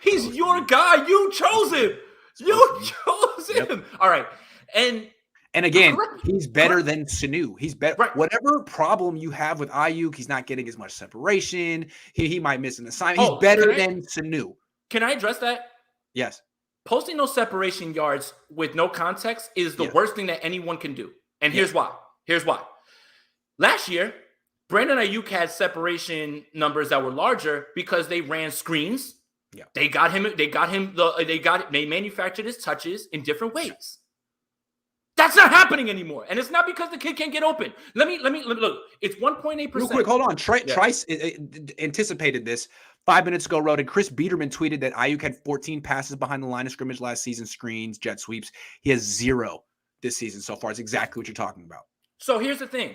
He's your guy. You chose him. You chose him. Yep. All right. And again, he's better than Sanu. He's better. Right. Whatever problem you have with Ayuk, he's not getting as much separation. He might miss an assignment. He's better than Sanu. Can I address that? Yes. Posting those separation yards with no context is the worst thing that anyone can do. And here's why. Here's why. Last year, Brandon Ayuk had separation numbers that were larger because they ran screens. Yeah. They manufactured his touches in different ways. That's not happening anymore. And it's not because the kid can't get open. Let me look. It's 1.8%. Real quick, hold on. Trey anticipated this 5 minutes ago, wrote, and Chris Biederman tweeted that Ayuk had 14 passes behind the line of scrimmage last season, screens, jet sweeps. He has 0 this season so far. It's exactly what you're talking about. So here's the thing.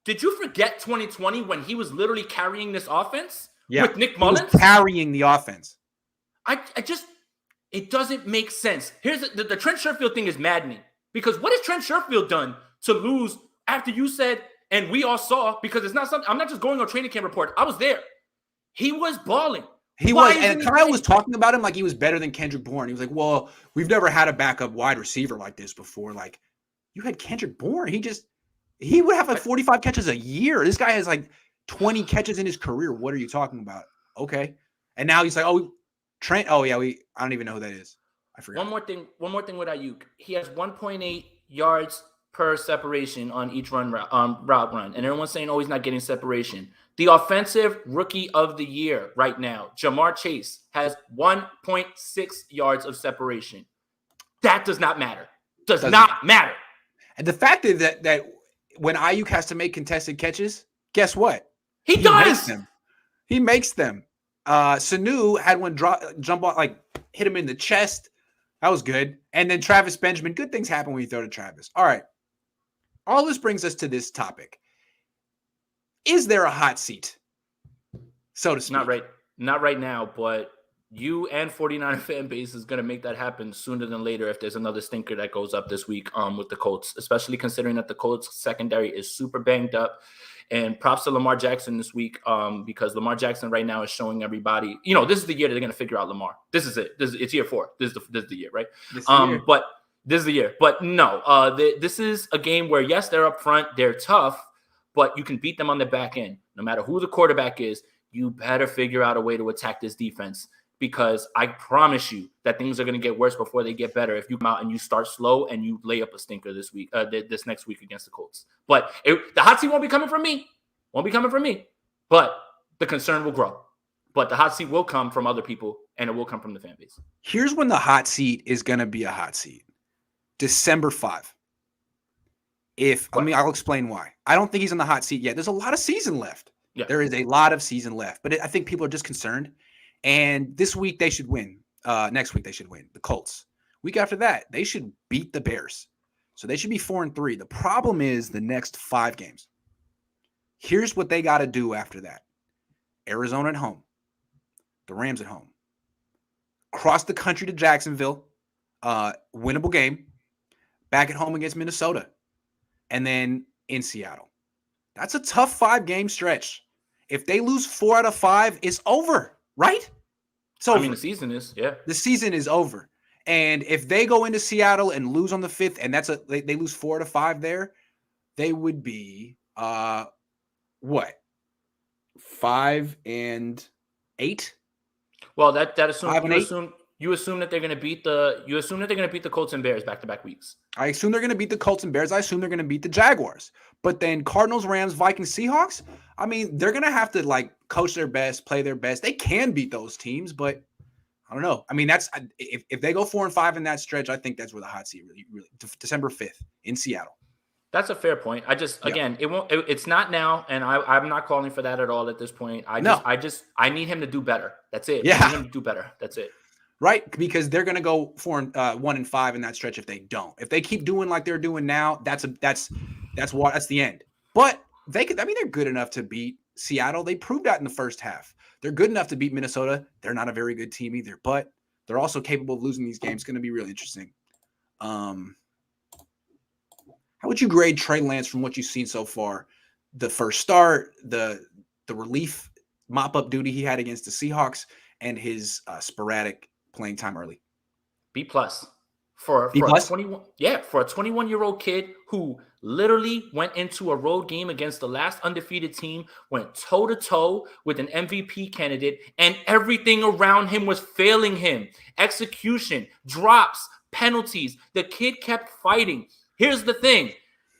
Did you forget 2020 when he was literally carrying this offense with Nick Mullins? He was carrying the offense. It doesn't make sense. Here's the Trent Sherfield thing is maddening. Because what has Trent Sherfield done to lose after you said, and we all saw, because it's not something, I'm not just going on training camp report. I was there. He was balling. He was, and Kyle was talking about him like he was better than Kendrick Bourne. He was like, well, we've never had a backup wide receiver like this before. Like, you had Kendrick Bourne. He would have like 45 catches a year. This guy has like 20 catches in his career. What are you talking about? Okay. And now he's like, oh, Trent. Oh, yeah, I don't even know who that is. I forgot. One more thing with Ayuk. He has 1.8 yards per separation on each route run. And everyone's saying, oh, he's not getting separation. The offensive rookie of the year right now, Jamar Chase, has 1.6 yards of separation. That does not matter. Does not matter. And the fact is that when Ayuk has to make contested catches, guess what? He does. He makes them. Sanu had one jump off, like hit him in the chest. That was good. And then Travis Benjamin. Good things happen when you throw to Travis. All right. All this brings us to this topic. Is there a hot seat, so to speak? Not right now, but you and 49er fan base is going to make that happen sooner than later if there's another stinker that goes up this week with the Colts, especially considering that the Colts secondary is super banged up. And props to Lamar Jackson this week because Lamar Jackson right now is showing everybody, this is the year that they're going to figure out Lamar. This is it. It's year 4. This is the year, right? But this is the year. But no, this is a game where, yes, they're up front. They're tough, but you can beat them on the back end. No matter who the quarterback is, you better figure out a way to attack this defense because I promise you that things are going to get worse before they get better if you come out and you start slow and you lay up a stinker this week, this next week against the Colts. But the hot seat won't be coming from me. But the concern will grow. But the hot seat will come from other people, and it will come from the fan base. Here's when the hot seat is going to be a hot seat. December 5. I'll explain why. I don't think he's on the hot seat yet. There's a lot of season left. Yeah. There is a lot of season left. But I think people are just concerned. And this week they should win. Next week they should win. The Colts. Week after that, they should beat the Bears. So they should be 4-3. The problem is the next 5 games. Here's what they got to do after that. Arizona at home. The Rams at home. Cross the country to Jacksonville. Winnable game. Back at home against Minnesota. And then in Seattle. That's a tough 5-game stretch. If they lose 4 out of 5, it's over, right? So the season is, yeah. The season is over. And if they go into Seattle and lose on the 5th, and they lose 4 out of 5 there, they would be what? 5-8? Well, that assumes You assume that they're going to beat the Colts and Bears back-to-back weeks. I assume they're going to beat the Colts and Bears. I assume they're going to beat the Jaguars. But then Cardinals, Rams, Vikings, Seahawks, I mean, they're going to have to like coach their best, play their best. They can beat those teams, but I don't know. I mean, that's if they go 4-5 in that stretch, I think that's where the hot seat really December 5th in Seattle. That's a fair point. Again, it's not now, and I'm not calling for that at all at this point. I need him to do better. That's it. Yeah. I need him to do better. That's it. Right, because they're going to go 1-5 in that stretch if they don't. If they keep doing like they're doing now, that's the end. But they're good enough to beat Seattle. They proved that in the first half. They're good enough to beat Minnesota. They're not a very good team either, but they're also capable of losing these games. It's going to be really interesting. How would you grade Trey Lance from what you've seen so far? The first start, the relief mop-up duty he had against the Seahawks, and his sporadic playing time early. B+ for a 21-year-old kid who literally went into a road game against the last undefeated team, went toe-to-toe with an MVP candidate, and everything around him was failing him. Execution, drops, penalties. The kid kept fighting. Here's the thing.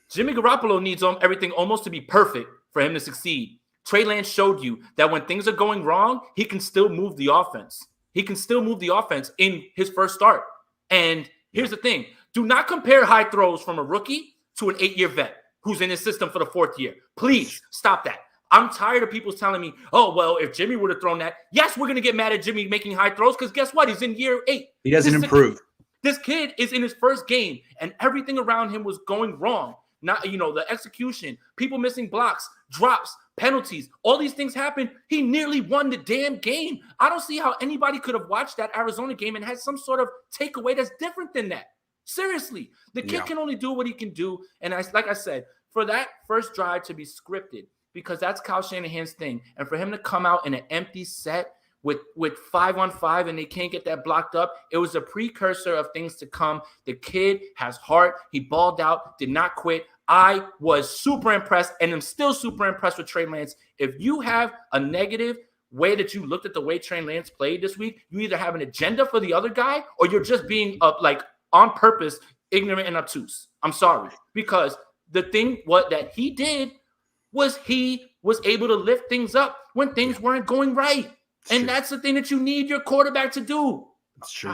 Jimmy Garoppolo needs everything almost to be perfect for him to succeed. Trey Lance showed you that when things are going wrong, he can still move the offense. He can still move the offense in his first start. And here's the thing. Do not compare high throws from a rookie to an 8-year vet who's in his system for the 4th year. Please stop that. I'm tired of people telling me, oh, well, if Jimmy would have thrown that, yes, we're going to get mad at Jimmy making high throws because guess what? He's in year 8. He doesn't improve. This kid is in his first game, and everything around him was going wrong. Not, the execution, people missing blocks, drops, penalties, all these things happened. He nearly won the damn game. I don't see how anybody could have watched that Arizona game and had some sort of takeaway that's different than that. Seriously, the kid can only do what he can do. And like I said, for that first drive to be scripted, because that's Kyle Shanahan's thing, and for him to come out in an empty set with 5-on-5 and they can't get that blocked up, it was a precursor of things to come. The kid has heart. He balled out, did not quit. I was super impressed, and I'm still super impressed with Trey Lance. If you have a negative way that you looked at the way Trey Lance played this week, you either have an agenda for the other guy or you're just being on purpose, ignorant and obtuse. I'm sorry. Because the thing that he did was he was able to lift things up when things weren't going right. And that's the thing that you need your quarterback to do. That's true.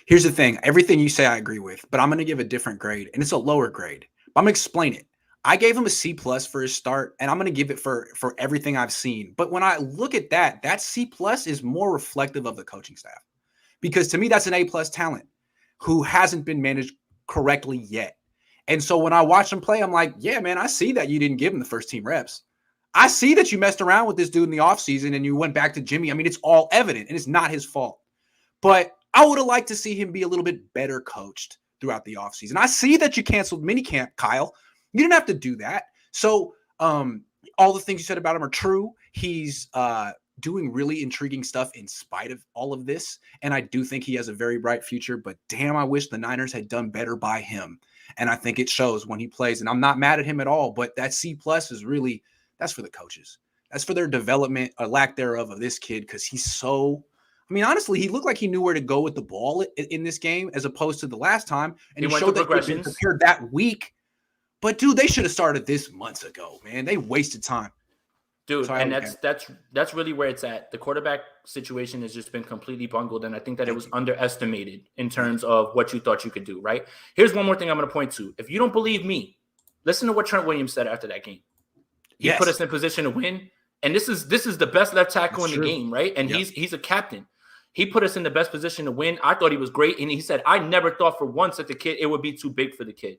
Here's the thing. Everything you say I agree with, but I'm going to give a different grade, and it's a lower grade. I'm going to explain it. I gave him a C+ for his start, and I'm going to give it for everything I've seen. But when I look at that C+ is more reflective of the coaching staff. Because to me, that's an A+ talent who hasn't been managed correctly yet. And so when I watch him play, I'm like, yeah, man, I see that you didn't give him the first team reps. I see that you messed around with this dude in the offseason and you went back to Jimmy. I mean, it's all evident, and it's not his fault. But I would have liked to see him be a little bit better coached throughout the offseason. I see that you canceled minicamp, Kyle. You didn't have to do that. So all the things you said about him are true. He's doing really intriguing stuff in spite of all of this. And I do think he has a very bright future. But damn, I wish the Niners had done better by him. And I think it shows when he plays. And I'm not mad at him at all. But that C+ is really, that's for the coaches. That's for their development, or lack thereof, of this kid. Because he's so... I mean, honestly, he looked like he knew where to go with the ball in this game as opposed to the last time. And he showed that he'd been prepared that week. But, dude, they should have started this months ago, man. They wasted time. Dude, and that's really where it's at. The quarterback situation has just been completely bungled, and I think that it was underestimated in terms of what you thought you could do, right? Here's one more thing I'm going to point to. If you don't believe me, listen to what Trent Williams said after that game. He put us in position to win, and this is the best left tackle in the game, right? And he's a captain. He put us in the best position to win. I thought he was great. And he said, I never thought for once that the kid, it would be too big for the kid.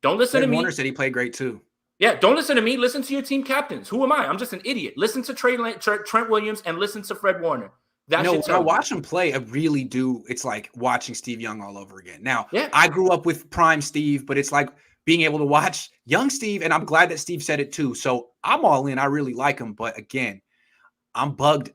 Don't listen to me. Warner said he played great too. Yeah, don't listen to me. Listen to your team captains. Who am I? I'm just an idiot. Listen to Trent Williams and listen to Fred Warner. When I watch him play, I really do. It's like watching Steve Young all over again. Now, I grew up with prime Steve, but it's like being able to watch young Steve. And I'm glad that Steve said it too. So I'm all in. I really like him. But again, I'm bugged.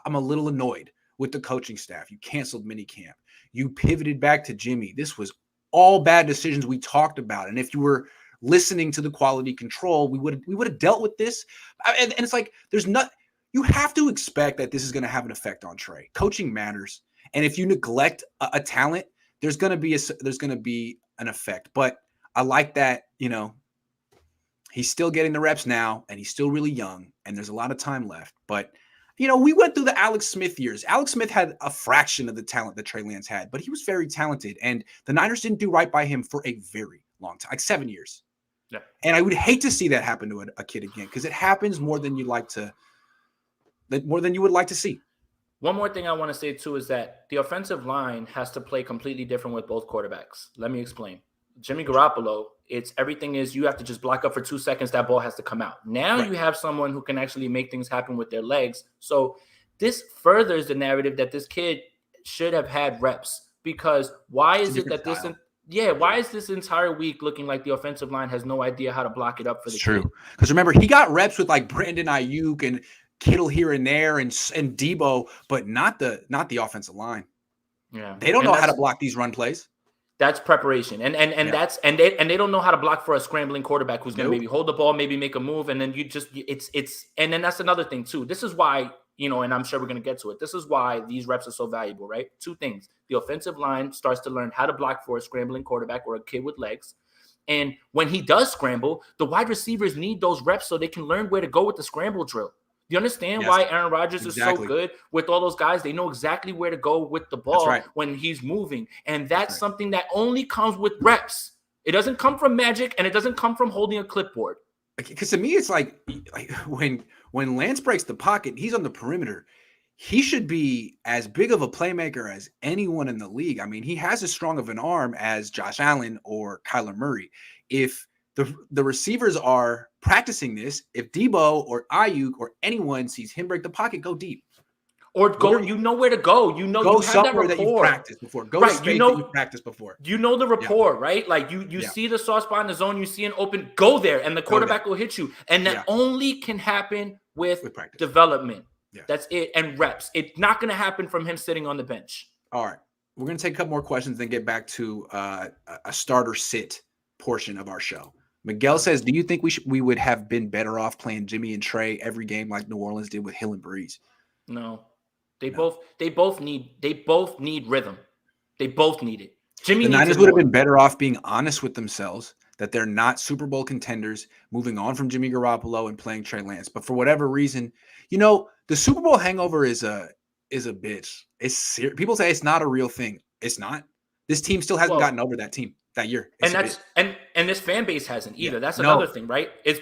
I'm a little annoyed with the coaching staff. You canceled minicamp. You pivoted back to Jimmy. This was all bad decisions we talked about. And if you were listening to the quality control, we would have dealt with this. And it's like, you have to expect that this is going to have an effect on Trey. Coaching matters. And if you neglect a talent, there's going to be an effect. But I like that, he's still getting the reps now, and he's still really young, and there's a lot of time left. But, we went through the Alex Smith years. Alex Smith had a fraction of the talent that Trey Lance had, but he was very talented, and the Niners didn't do right by him for a very long time, like 7 years. Yeah. And I would hate to see that happen to a kid again, because it happens more than you would like to see. One more thing I want to say, too, is that the offensive line has to play completely different with both quarterbacks. Let me explain. Jimmy Garoppolo, everything is you have to just block up for 2 seconds. That ball has to come out. Now you have someone who can actually make things happen with their legs. So this furthers the narrative that this kid should have had reps, because why is it that style. why is this entire week looking like the offensive line has no idea how to block it up for the kid? True. Because remember, he got reps with like Brandon Ayuk and Kittle here and there and Debo, but not the offensive line. Yeah. They don't know how to block these run plays. That's preparation. And they don't know how to block for a scrambling quarterback who's going to maybe hold the ball, maybe make a move, and then and then that's another thing too. This is why, and I'm sure we're going to get to it. This is why these reps are so valuable, right? Two things. The offensive line starts to learn how to block for a scrambling quarterback or a kid with legs. And when he does scramble, the wide receivers need those reps so they can learn where to go with the scramble drill. Do you understand why Aaron Rodgers is so good with all those guys? They know exactly where to go with the ball when he's moving. And that's something that only comes with reps. It doesn't come from magic, and it doesn't come from holding a clipboard. Because to me, it's like when Lance breaks the pocket, he's on the perimeter. He should be as big of a playmaker as anyone in the league. I mean, he has as strong of an arm as Josh Allen or Kyler Murray. If the receivers are practicing this, if Debo or Ayuk or anyone sees him break the pocket, go deep. Or go, you know where to go. You know, go you have that rapport that you practiced before. Go to space that you practiced before. You know the rapport, right? Like you see the soft spot in the zone, you see an open, go there, and the quarterback will hit you. And that only can happen with development. Yeah. That's it. And reps. It's not going to happen from him sitting on the bench. All right. We're going to take a couple more questions, then get back to a starter sit portion of our show. Miguel says, do you think we would have been better off playing Jimmy and Trey every game like New Orleans did with Hill and Breeze? No. They both need rhythm. They both need it. The Niners would have been better off being honest with themselves that they're not Super Bowl contenders, moving on from Jimmy Garoppolo and playing Trey Lance. But for whatever reason, the Super Bowl hangover is a bitch. It's serious. People say it's not a real thing. It's not. This team still hasn't gotten over that team that year. And this fan base hasn't either. Yeah. That's another thing, right? It's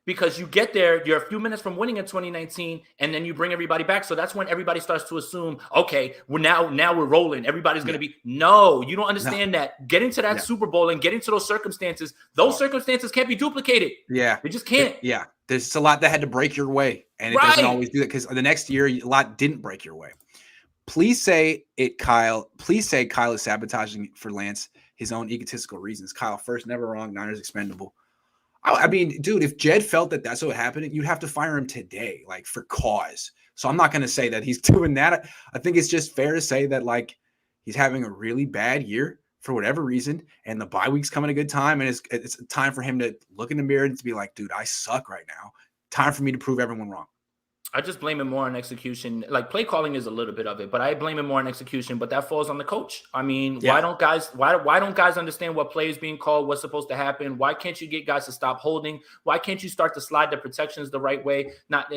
because you get there, you're a few minutes from winning in 2019, and then you bring everybody back. So that's when everybody starts to assume, okay, now we're rolling. Everybody's going to be. No, you don't understand that. Getting to that Super Bowl and getting to those circumstances can't be duplicated. Yeah. They just can't. Yeah. There's a lot that had to break your way, and it doesn't always do that because the next year, a lot didn't break your way. Please say it, Kyle. Please say Kyle is sabotaging for Lance his own egotistical reasons. Kyle, first, never wrong. Niners expendable. I mean, dude, if Jed felt that that's what happened, you'd have to fire him today, like for cause. So I'm not going to say that he's doing that. I think it's just fair to say that like he's having a really bad year for whatever reason, and the bye week's coming a good time, and it's time for him to look in the mirror and to be like, dude, I suck right now. Time for me to prove everyone wrong. I just blame him more on execution. Like play calling is a little bit of it, but I blame him more on execution. But that falls on the coach. I mean, why don't guys understand what play is being called, what's supposed to happen? Why can't you get guys to stop holding? Why can't you start to slide the protections the right way? Not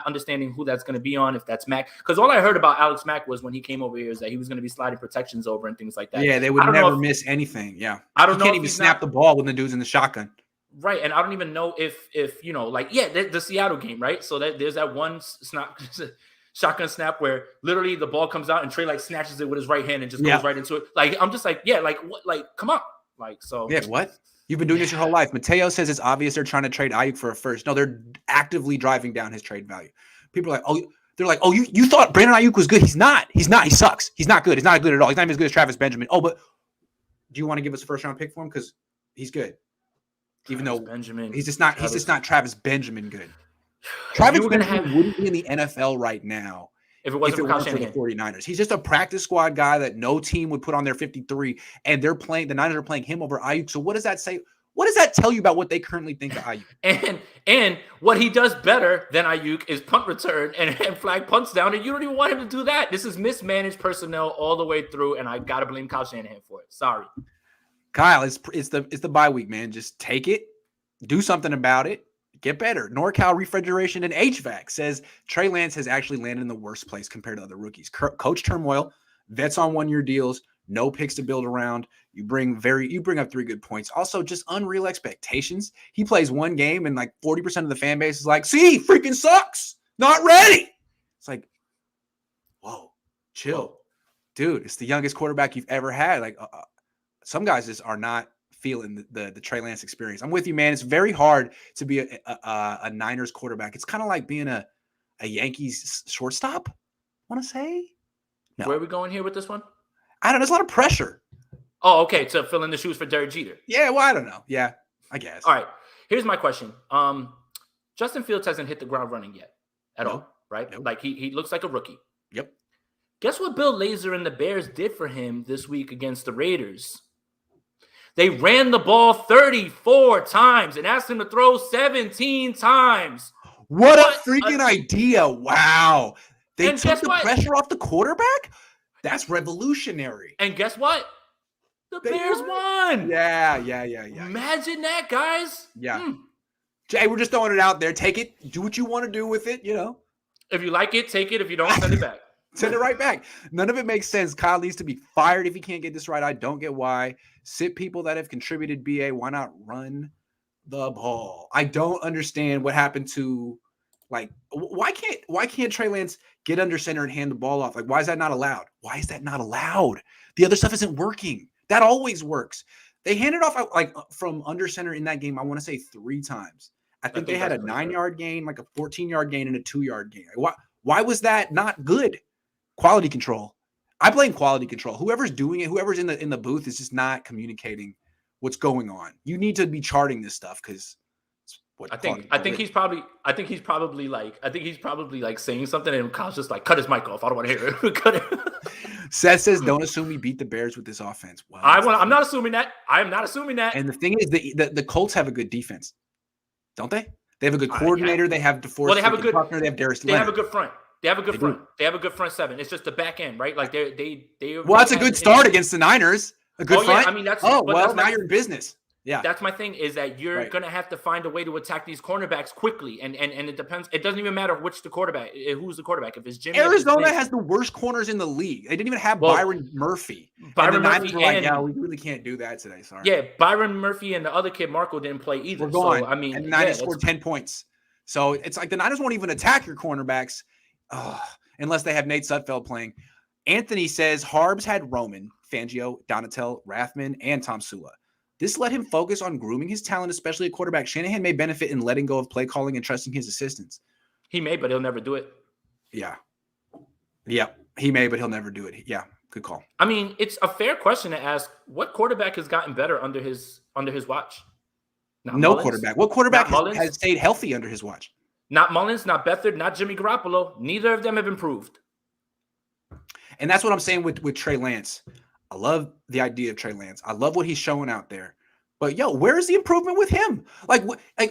understanding who that's going to be on, if that's Mack. Because all I heard about Alex Mack was when he came over here is that he was going to be sliding protections over and things like that. Yeah, they would never miss anything. Yeah, I don't know. He can't even snap the ball when the dude's in the shotgun. Right, and I don't even know if the Seattle game, right? So there's that one shotgun snap where literally the ball comes out and Trey like snatches it with his right hand and just goes right into it. Like I'm just like, what? Like, come on, like so. Yeah, what? You've been doing this your whole life. Mateo says it's obvious they're trying to trade Ayuk for a first. No, they're actively driving down his trade value. People are like, you thought Brandon Ayuk was good? He's not. He sucks. He's not good. He's not good at all. He's not even as good as Travis Benjamin. Oh, but do you want to give us a first round pick for him? Because he's good. Even though he's just not Travis Benjamin good. Travis Benjamin wouldn't be in the NFL right now if it wasn't for the 49ers. He's just a practice squad guy that no team would put on their 53, and the Niners are playing him over Ayuk. So what does that say? What does that tell you about what they currently think of Ayuk? And what he does better than Ayuk is punt return and flag punts down, and you don't even want him to do that. This is mismanaged personnel all the way through, and I gotta blame Kyle Shanahan for it. Sorry, Kyle. It's the bye week, man. Just take it, do something about it, get better. NorCal Refrigeration and HVAC says Trey Lance has actually landed in the worst place compared to other rookies. Coach turmoil, vets on 1-year deals, no picks to build around. You bring up 3 good points. Also, just unreal expectations. He plays one game and like 40% of the fan base is like, see, he freaking sucks. Not ready. It's like, whoa, chill. Dude, it's the youngest quarterback you've ever had. Like some guys just are not feeling the Trey Lance experience. I'm with you, man. It's very hard to be a Niners quarterback. It's kind of like being a Yankees shortstop, I want to say. No. Where are we going here with this one? I don't know. There's a lot of pressure. Oh, okay. To fill in the shoes for Derek Jeter. Yeah, well, I don't know. Yeah, I guess. All right. Here's my question. Justin Fields hasn't hit the ground running yet at all, right? Nope. Like he looks like a rookie. Yep. Guess what Bill Lazor and the Bears did for him this week against the Raiders? They ran the ball 34 times and asked him to throw 17 times. What a freaking idea. Wow. They took the pressure off the quarterback? That's revolutionary. And guess what? The Bears won. Yeah. Imagine that, guys. Yeah. Jay, we're just throwing it out there. Take it. Do what you want to do with it, If you like it, take it. If you don't, send it back. Send it right back. None of it makes sense. Kyle needs to be fired if he can't get this right. I don't get why. Sit people that have contributed, BA. Why not run the ball? I don't understand what happened to, like, why can't Trey Lance get under center and hand the ball off? Like, why is that not allowed? Why is that not allowed? The other stuff isn't working. That always works. They handed off like from under center in that game, I want to say 3 times. I think they had a 9-yard gain, like a 14-yard gain, and a 2-yard gain. Why was that not good? Quality control. I blame quality control. Whoever's doing it, whoever's in the booth is just not communicating what's going on. You need to be charting this stuff because I think he's probably like saying something and Kyle's just like, cut his mic off. I don't want to hear it. Cut it. Seth says, don't assume we beat the Bears with this offense. Well, I'm not assuming that. I'm not assuming that. And the thing is, the Colts have a good defense, don't they? They have a good coordinator. They have DeForest. Well, they have a good Buckner. They have Darius They Leonard. have a good front. They have a good front. They have a good front 7. It's just the back end, right? Like they. Well, that's a good start against the Niners. A good front. Yeah, I mean that's. Now you're in business. Yeah, that's my thing. Is that you're gonna have to find a way to attack these cornerbacks quickly, and it depends. It doesn't even matter who's the quarterback. If it's Jimmy. Arizona has the worst corners in the league. They didn't even have Byron Murphy. Byron Murphy we really can't do that today. Sorry. Yeah, Byron Murphy and the other kid Marco didn't play either. We're gone. So, I mean, and the Niners scored 10 points. So it's like the Niners won't even attack your cornerbacks unless they have Nate Sudfeld playing. Anthony says Harbs had Roman, Fangio, Donatel, Rathman, and Tom Sula. This let him focus on grooming his talent, especially at quarterback. Shanahan may benefit in letting go of play calling and trusting his assistants. He may, but he'll never do it. Yeah. He may, but he'll never do it. Yeah, good call. I mean, it's a fair question to ask. What quarterback has gotten better under his watch? No quarterback. What quarterback has stayed healthy under his watch? Not Mullins, not Beathard, not Jimmy Garoppolo. Neither of them have improved. And that's what I'm saying with Trey Lance. I love the idea of Trey Lance. I love what he's showing out there. But, where is the improvement with him? Like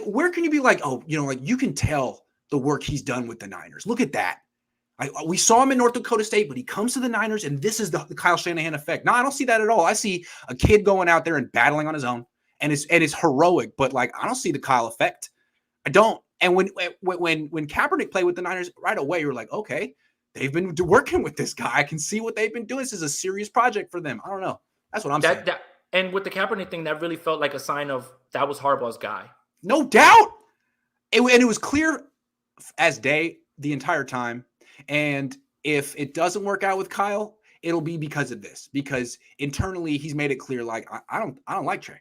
where can you be like, you can tell the work he's done with the Niners. Look at that. We saw him in North Dakota State, but he comes to the Niners, and this is the Kyle Shanahan effect. No, I don't see that at all. I see a kid going out there and battling on his own. And it's heroic, but I don't see the Kyle effect. I don't. And when Kaepernick played with the Niners right away, you're like, okay, they've been working with this guy. I can see what they've been doing. This is a serious project for them. I don't know. That's what I'm saying. And with the Kaepernick thing, that really felt like a sign of that was Harbaugh's guy. No doubt. And it was clear as day the entire time. And if it doesn't work out with Kyle, it'll be because of this. Because internally, he's made it clear, like, I don't like Trey.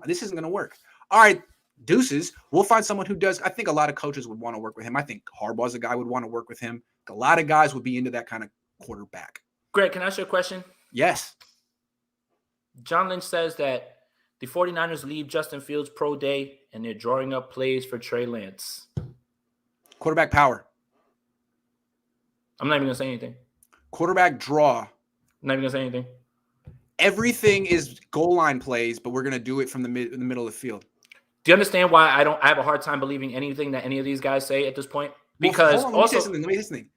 This isn't going to work. All right, deuces. We'll find someone who does. I think a lot of coaches would want to work with him. I think Harbaugh's a guy would want to work with him. A lot of guys would be into that kind of quarterback. Greg, can I ask you a question? Yes. John Lynch says that the 49ers leave Justin Fields pro day and they're drawing up plays for Trey Lance. Quarterback power. I'm not even going to say anything. Quarterback draw. I'm not even going to say anything. everything is goal line plays, but we're going to do it from the middle of the field. Do you understand why I have a hard time believing anything that any of these guys say at this point? Because hold on, let me say something.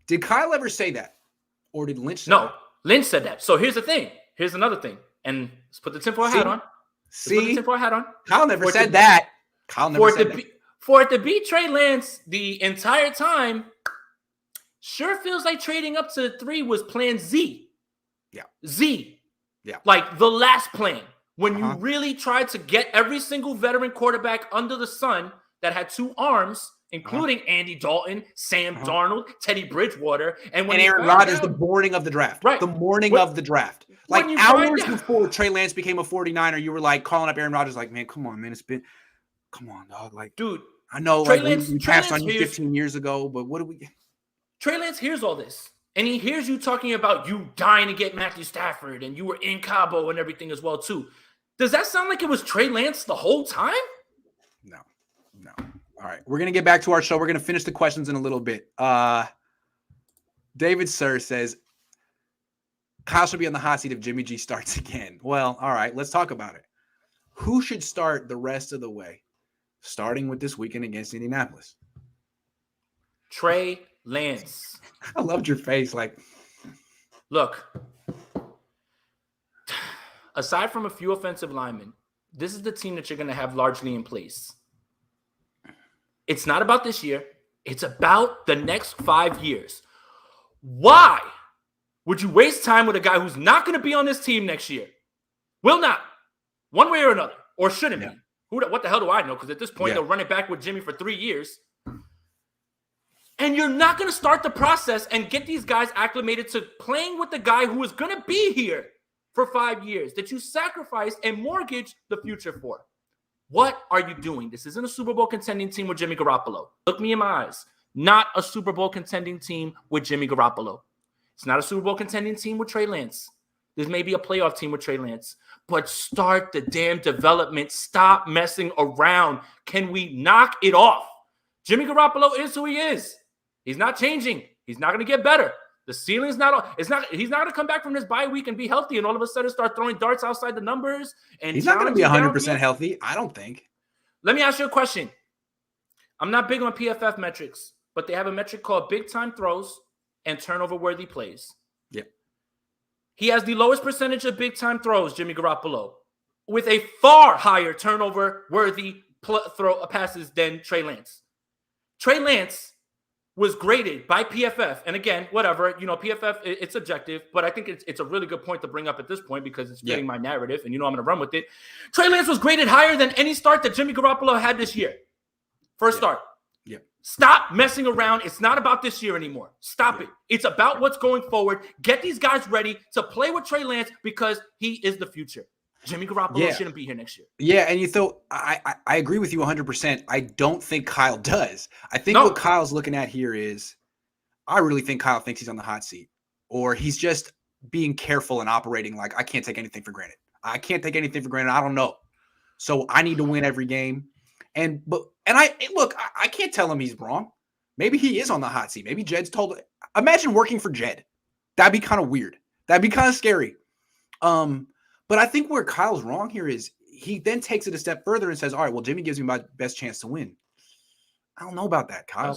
Did Kyle ever say that? Or did Lynch say that? No, Lynch said that. So here's the thing. Here's another thing. And let's put the tinfoil hat on. Put the tinfoil hat on. Kyle never said that. Kyle never said that. For it to be Trey Lance the entire time, sure feels like trading up to 3 was plan Z. Yeah. Z. Yeah. Like the last plan. When you really tried to get every single veteran quarterback under the sun that had 2 arms, including Andy Dalton, Sam Darnold, Teddy Bridgewater, and Aaron Rodgers, the morning of the draft. Right. The morning of the draft. Like hours before Trey Lance became a 49er, you were like calling up Aaron Rodgers like, man, come on, man. Come on, dog. Like, dude, I know we passed on you 15 years ago, but what do we... Trey Lance hears all this. And he hears you talking about you dying to get Matthew Stafford and you were in Cabo and everything as well, too. Does that sound like it was Trey Lance the whole time? No. All right. We're going to get back to our show. We're going to finish the questions in a little bit. David Sir says, Kyle should be on the hot seat if Jimmy G starts again. Well, all right. Let's talk about it. Who should start the rest of the way, starting with this weekend against Indianapolis? Trey Lance. I loved your face. Like, look, aside from a few offensive linemen, this is the team that you're going to have largely in place. It's not about this year. It's about the next 5 years. Why would you waste time with a guy who's not going to be on this team next year? Will not. One way or another. Or shouldn't be. What the hell do I know? Because at this point, they'll run it back with Jimmy for 3 years. And you're not going to start the process and get these guys acclimated to playing with the guy who is going to be here for 5 years that you sacrificed and mortgaged the future for. What are you doing? This isn't a Super Bowl contending team with Jimmy Garoppolo. Look me in my eyes. Not a Super Bowl contending team with Jimmy Garoppolo. It's not a Super Bowl contending team with Trey Lance. This may be a playoff team with Trey Lance. But start the damn development. Stop messing around. Can we knock it off? Jimmy Garoppolo is who he is. He's not changing. He's not going to get better. The ceiling's not. He's not going to come back from this bye week and be healthy and all of a sudden start throwing darts outside the numbers. And he's not going to be 100% healthy, I don't think. Let me ask you a question. I'm not big on PFF metrics, but they have a metric called big time throws and turnover worthy plays. Yep. He has the lowest percentage of big time throws, Jimmy Garoppolo, with a far higher turnover worthy passes than Trey Lance. Trey Lance was graded by PFF. And again, whatever, PFF, it's objective, but I think it's a really good point to bring up at this point because it's fitting my narrative and I'm going to run with it. Trey Lance was graded higher than any start that Jimmy Garoppolo had this year. First start. Yeah. Stop messing around. It's not about this year anymore. Stop it. It's about what's going forward. Get these guys ready to play with Trey Lance because he is the future. Jimmy Garoppolo shouldn't be here next year. Yeah, and I agree with you 100%. I don't think Kyle does. I think what Kyle's looking at here is, I really think Kyle thinks he's on the hot seat, or he's just being careful and operating like, I can't take anything for granted. I can't take anything for granted. I don't know. So I need to win every game. I can't tell him he's wrong. Maybe he is on the hot seat. Maybe Jed's told. Imagine working for Jed. That'd be kind of weird. That'd be kind of scary. But I think where Kyle's wrong here is he then takes it a step further and says, all right, well, Jimmy gives me my best chance to win. I don't know about that, Kyle.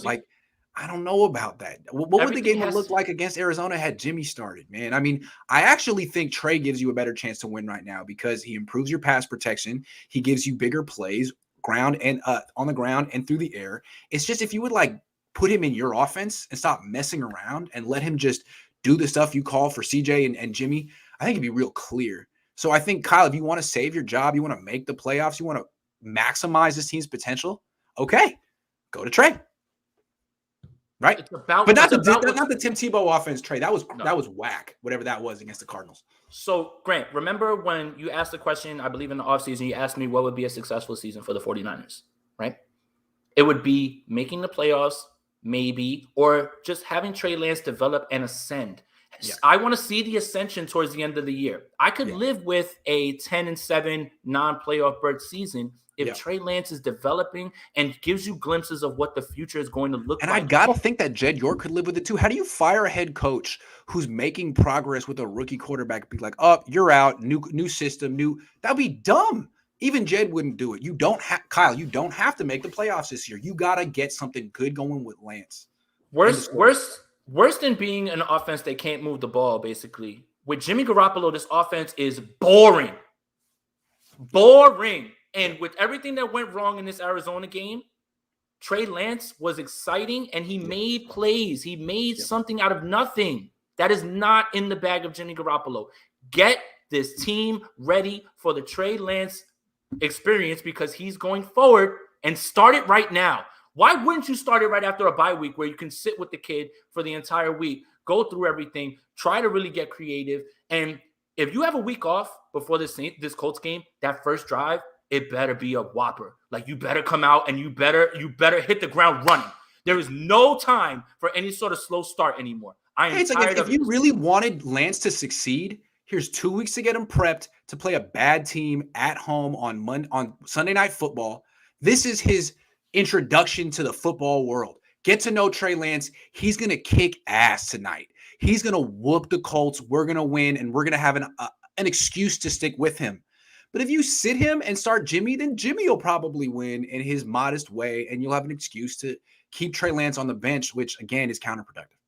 I don't know about that. What would the game have looked like against Arizona had Jimmy started, man? I mean, I actually think Trey gives you a better chance to win right now because he improves your pass protection. He gives you bigger plays, ground and on the ground and through the air. It's just if you would put him in your offense and stop messing around and let him just do the stuff you call for CJ and Jimmy, I think it'd be real clear. So I think, Kyle, if you want to save your job, you want to make the playoffs, you want to maximize this team's potential, okay, go to Trey. Right? But not the Tim Tebow offense, Trey. That was whack, whatever that was against the Cardinals. So, Grant, remember when you asked the question, I believe in the offseason, you asked me what would be a successful season for the 49ers, right? It would be making the playoffs, maybe, or just having Trey Lance develop and ascend. Yeah. I want to see the ascension towards the end of the year. I could live with a 10-7 non-playoff berth season if Trey Lance is developing and gives you glimpses of what the future is going to look and like. I gotta think that Jed York could live with it too. How do you fire a head coach who's making progress with a rookie quarterback? Be like, oh, you're out, new system, that'd be dumb. Even Jed wouldn't do it. You don't have Kyle, you don't have to make the playoffs this year. You gotta get something good going with Lance. Worse than being an offense that can't move the ball, basically. With Jimmy Garoppolo, this offense is boring. Boring. And with everything that went wrong in this Arizona game, Trey Lance was exciting and he made plays. He made something out of nothing. That is not in the bag of Jimmy Garoppolo. Get this team ready for the Trey Lance experience because he's going forward, and start it right now. Why wouldn't you start it right after a bye week where you can sit with the kid for the entire week, go through everything, try to really get creative? And if you have a week off before this Colts game, that first drive, it better be a whopper. Like, you better come out and you better hit the ground running. There is no time for any sort of slow start anymore. I am tired of it. If you really wanted Lance to succeed, here's 2 weeks to get him prepped to play a bad team at home on Sunday Night Football. This is his introduction to the football world. Get to know Trey Lance. He's going to kick ass tonight. He's going to whoop the Colts. We're going to win, and we're going to have an excuse to stick with him. But if you sit him and start Jimmy, then Jimmy will probably win in his modest way, and you'll have an excuse to keep Trey Lance on the bench, which, again, is counterproductive.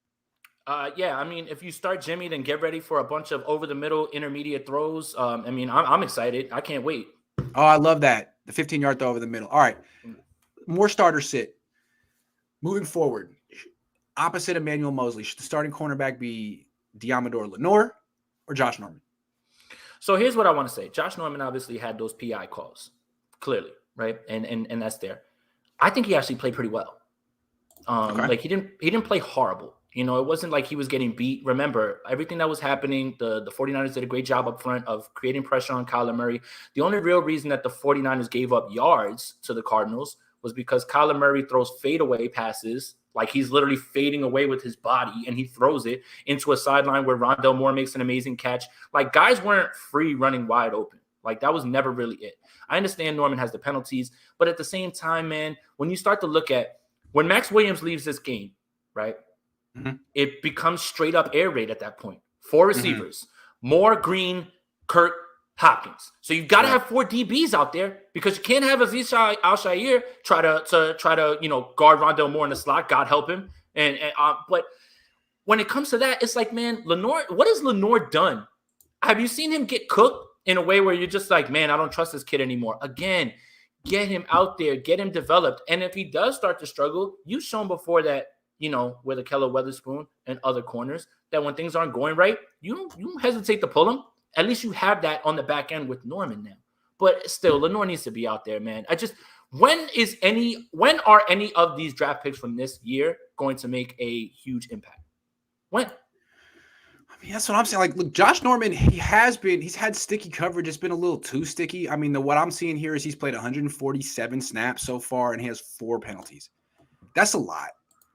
I mean, if you start Jimmy, then get ready for a bunch of over-the-middle intermediate throws. I mean, I'm excited. I can't wait. Oh, I love that. The 15-yard throw over the middle. All right. More starter sit. Moving forward, opposite Emmanuel Mosley, should the starting cornerback be Diamador Lenore or Josh Norman? So here's what I want to say. Josh Norman obviously had those PI calls, clearly, right? And that's there. I think he actually played pretty well. Like, he didn't play horrible. You know, it wasn't like he was getting beat. Remember, everything that was happening, the 49ers did a great job up front of creating pressure on Kyler Murray. The only real reason that the 49ers gave up yards to the Cardinals was because Kyler Murray throws fadeaway passes, like he's literally fading away with his body, and he throws it into a sideline where Rondale Moore makes an amazing catch. Like, guys weren't free running wide open. Like, that was never really it. I understand Norman has the penalties, but at the same time, man, when you start to look at when Max Williams leaves this game, right, it becomes straight up air raid at that point. 4 receivers, Moore, Green, Kirk, Hopkins. So you've got to have 4 DBs out there because you can't have Aziz Al-Shaair try to guard Rondale Moore in the slot. God help him. But when it comes to that, it's like, man, Lenore, what has Lenore done? Have you seen him get cooked in a way where you're just like, man, I don't trust this kid anymore? Again, get him out there, get him developed. And if he does start to struggle, you've shown before that, with a Keller Weatherspoon and other corners, that when things aren't going right, you don't hesitate to pull him. At least you have that on the back end with Norman now. But still, Lenore needs to be out there, man. When are any of these draft picks from this year going to make a huge impact? When? I mean, that's what I'm saying. Like, look, Josh Norman, he's had sticky coverage. It's been a little too sticky. I mean, what I'm seeing here is he's played 147 snaps so far, and he has 4 penalties. That's a lot.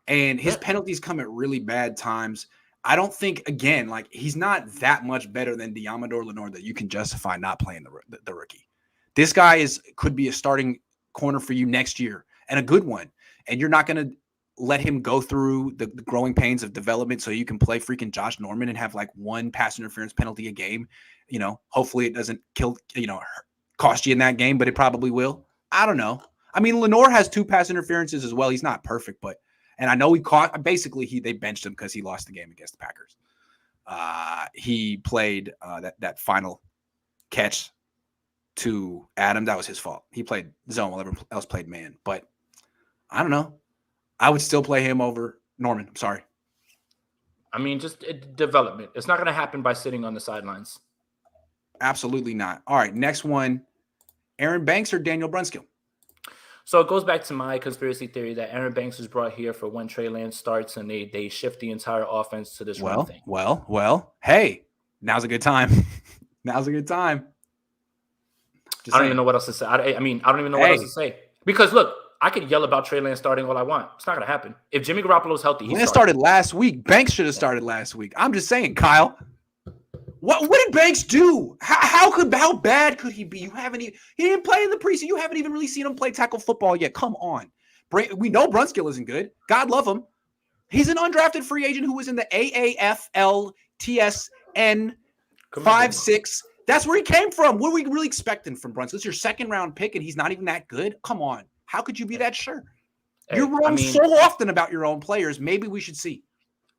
And his penalties come at really bad times. I don't think, again, like, he's not that much better than Diamador Lenore that you can justify not playing the rookie. This guy could be a starting corner for you next year, and a good one. And you're not going to let him go through the growing pains of development so you can play freaking Josh Norman and have like 1 pass interference penalty a game. Hopefully it doesn't cost you in that game, but it probably will. I don't know. I mean, Lenore has 2 pass interferences as well. He's not perfect, and I know they benched him because he lost the game against the Packers. He played that final catch to Adam. That was his fault. He played zone while everyone else played man. But I don't know. I would still play him over Norman. I'm sorry. I mean, just development. It's not going to happen by sitting on the sidelines. Absolutely not. All right, next one. Aaron Banks or Daniel Brunskill? So it goes back to my conspiracy theory that Aaron Banks was brought here for when Trey Lance starts and they shift the entire offense to this run thing. Well, hey, now's a good time. Now's a good time. I don't even know what else to say. I don't even know what else to say. Because look, I could yell about Trey Lance starting all I want. It's not going to happen. If Jimmy Garoppolo's healthy, Lance started last week. Banks should have started last week. I'm just saying, Kyle. What did Banks do? How bad could he be? He didn't play in the preseason. You haven't even really seen him play tackle football yet. Come on. We know Brunskill isn't good. God love him. He's an undrafted free agent who was in the AAFL TSN 5-6. That's where he came from. What are we really expecting from Brunskill? It's your second round pick and he's not even that good? Come on. How could you be that sure? Hey, you're wrong so often about your own players. Maybe we should see.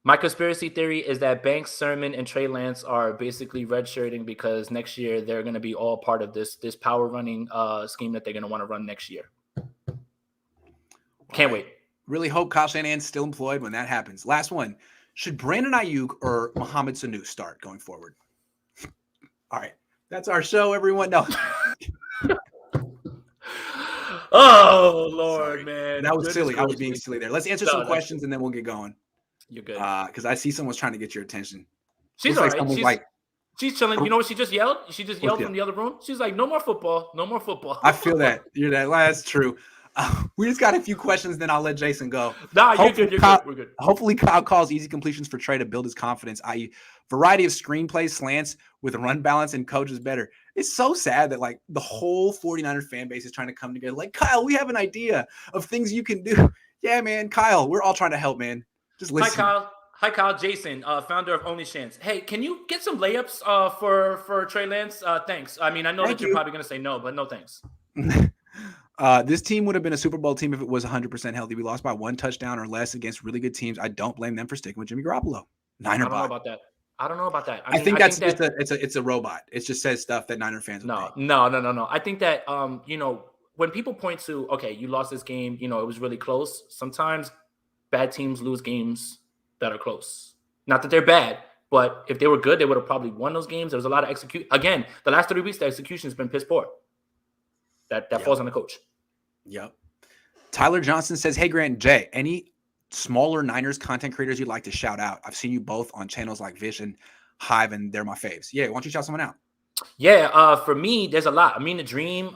My conspiracy theory is that Banks, Sermon, and Trey Lance are basically redshirting because next year they're going to be all part of this power running scheme that they're going to want to run next year. Can't wait. Really hope Kyle Shanahan's still employed when that happens. Last one. Should Brandon Ayuk or Mohamed Sanu start going forward? All right. That's our show, everyone. No. Oh, Lord, sorry, man. That was silly. I was being silly there. Let's answer some questions and then we'll get going. You're good. Because I see someone's trying to get your attention. She's all right. She's chilling. You know what she just yelled? She just yelled from the other room. She's like, no more football. No more football. I feel that. You're that. That's true. We just got a few questions, then I'll let Jason go. Nah, you're good. You're good. We're good. Hopefully Kyle calls easy completions for Trey to build his confidence, i.e. variety of screenplays, slants with run balance and coaches better. It's so sad that like the whole 49er fan base is trying to come together. Like, Kyle, we have an idea of things you can do. Yeah, man, Kyle, we're all trying to help, man. Just listen. Hi, Kyle. Jason, founder of Only Chance. Hey, can you get some layups for Trey Lance? Thanks. I mean, I know that you're probably going to say no, but no thanks. This team would have been a Super Bowl team if it was 100% healthy. We lost by 1 touchdown or less against really good teams. I don't blame them for sticking with Jimmy Garoppolo. I don't know about that. I think it's a robot. It just says stuff that Niner fans No. I think that when people point to, okay, you lost this game, it was really close. Sometimes bad teams lose games that are close. Not that they're bad, but if they were good, they would have probably won those games. There was a lot of execution. Again, the last 3 weeks, the execution has been piss poor. That falls on the coach. Yep. Tyler Johnson says, hey, Grant and Jay, any smaller Niners content creators you'd like to shout out? I've seen you both on channels like Vision, Hive, and they're my faves. Yeah, why don't you shout someone out? Yeah, for me, there's a lot. I mean, the Dream,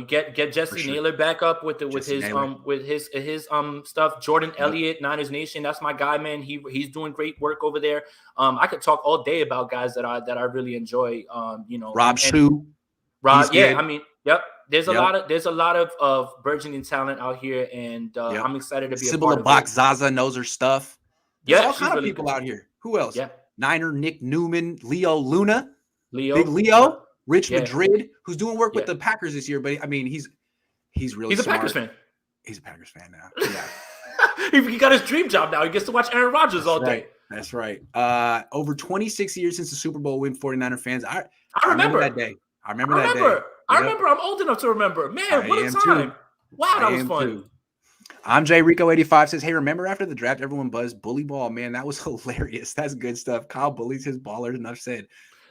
get Jesse Naylor back up with his stuff. Jordan Elliott, Niners Nation, that's my guy, man. He's doing great work over there. I could talk all day about guys that I really enjoy. Rob Shue. Rob, yeah, I mean, yep. There's a lot of burgeoning talent out here, and I'm excited to be a part of it. Zaza knows her stuff. There's all kind of people out here. Who else? Yeah. Niner Nick Newman, Leo Luna. Big Leo, Rich Madrid, who's doing work with the Packers this year, but I mean, he's really smart. Packers fan. He's a Packers fan now. Yeah, he got his dream job now. He gets to watch Aaron Rodgers all day. That's right. Over 26 years since the Super Bowl win, 49er fans. I remember that day. I remember that day. I remember. I'm old enough to remember. Man, what a time! Too. Wow, that was fun. Too. I'm Jay Rico 85 says, hey, remember after the draft, everyone buzzed bully ball. Man, that was hilarious. That's good stuff. Kyle bullies his ballers, enough said.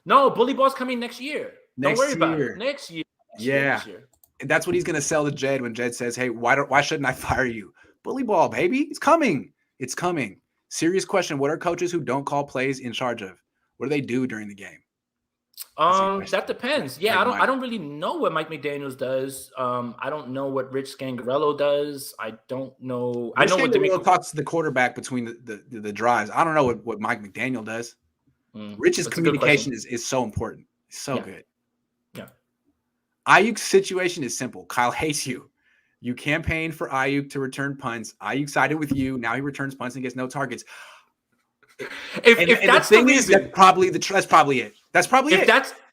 No, bully ball's coming next year. Don't worry about it. Next year. Yeah. And that's what he's going to sell to Jed when Jed says, hey, why shouldn't I fire you? Bully ball, baby. It's coming. It's coming. Serious question. What are coaches who don't call plays in charge of? What do they do during the game? That depends. Yeah, I don't really know what Mike McDaniels does. I don't know what Rich Scangarello does. I don't know. I know what Scangarello talks to the quarterback between the drives. I don't know what Mike McDaniel does. Rich's communication is so important. So good. Yeah. Ayuk's situation is simple. Kyle hates you. You campaigned for Ayuk to return punts. Ayuk sided with you. Now he returns punts and gets no targets. If that's the reason, that's probably it. That's probably it.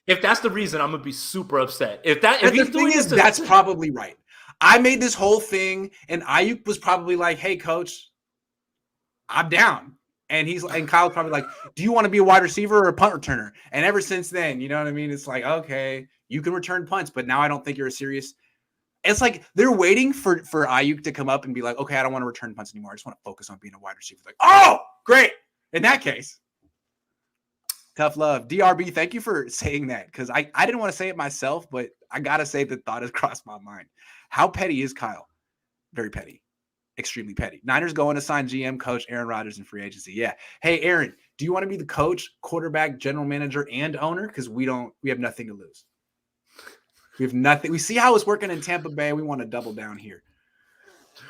If that's the reason, I'm gonna be super upset. If he's doing this, that's probably right. I made this whole thing, and Ayuk was probably like, "Hey, coach, I'm down." And Kyle's probably like, do you want to be a wide receiver or a punt returner? And ever since then, you know what I mean? It's like, okay, you can return punts, but now I don't think you're a serious. It's like they're waiting for Ayuk to come up and be like, okay, I don't want to return punts anymore. I just want to focus on being a wide receiver. Like, oh, great. In that case, tough love. DRB, thank you for saying that because I didn't want to say it myself, but I got to say the thought has crossed my mind. How petty is Kyle? Very petty. Extremely petty. Niners going to sign GM coach Aaron Rodgers in free agency. Yeah. Hey, Aaron, do you want to be the coach, quarterback, general manager, and owner? Because we have nothing to lose. We have nothing. We see how it's working in Tampa Bay. We want to double down here.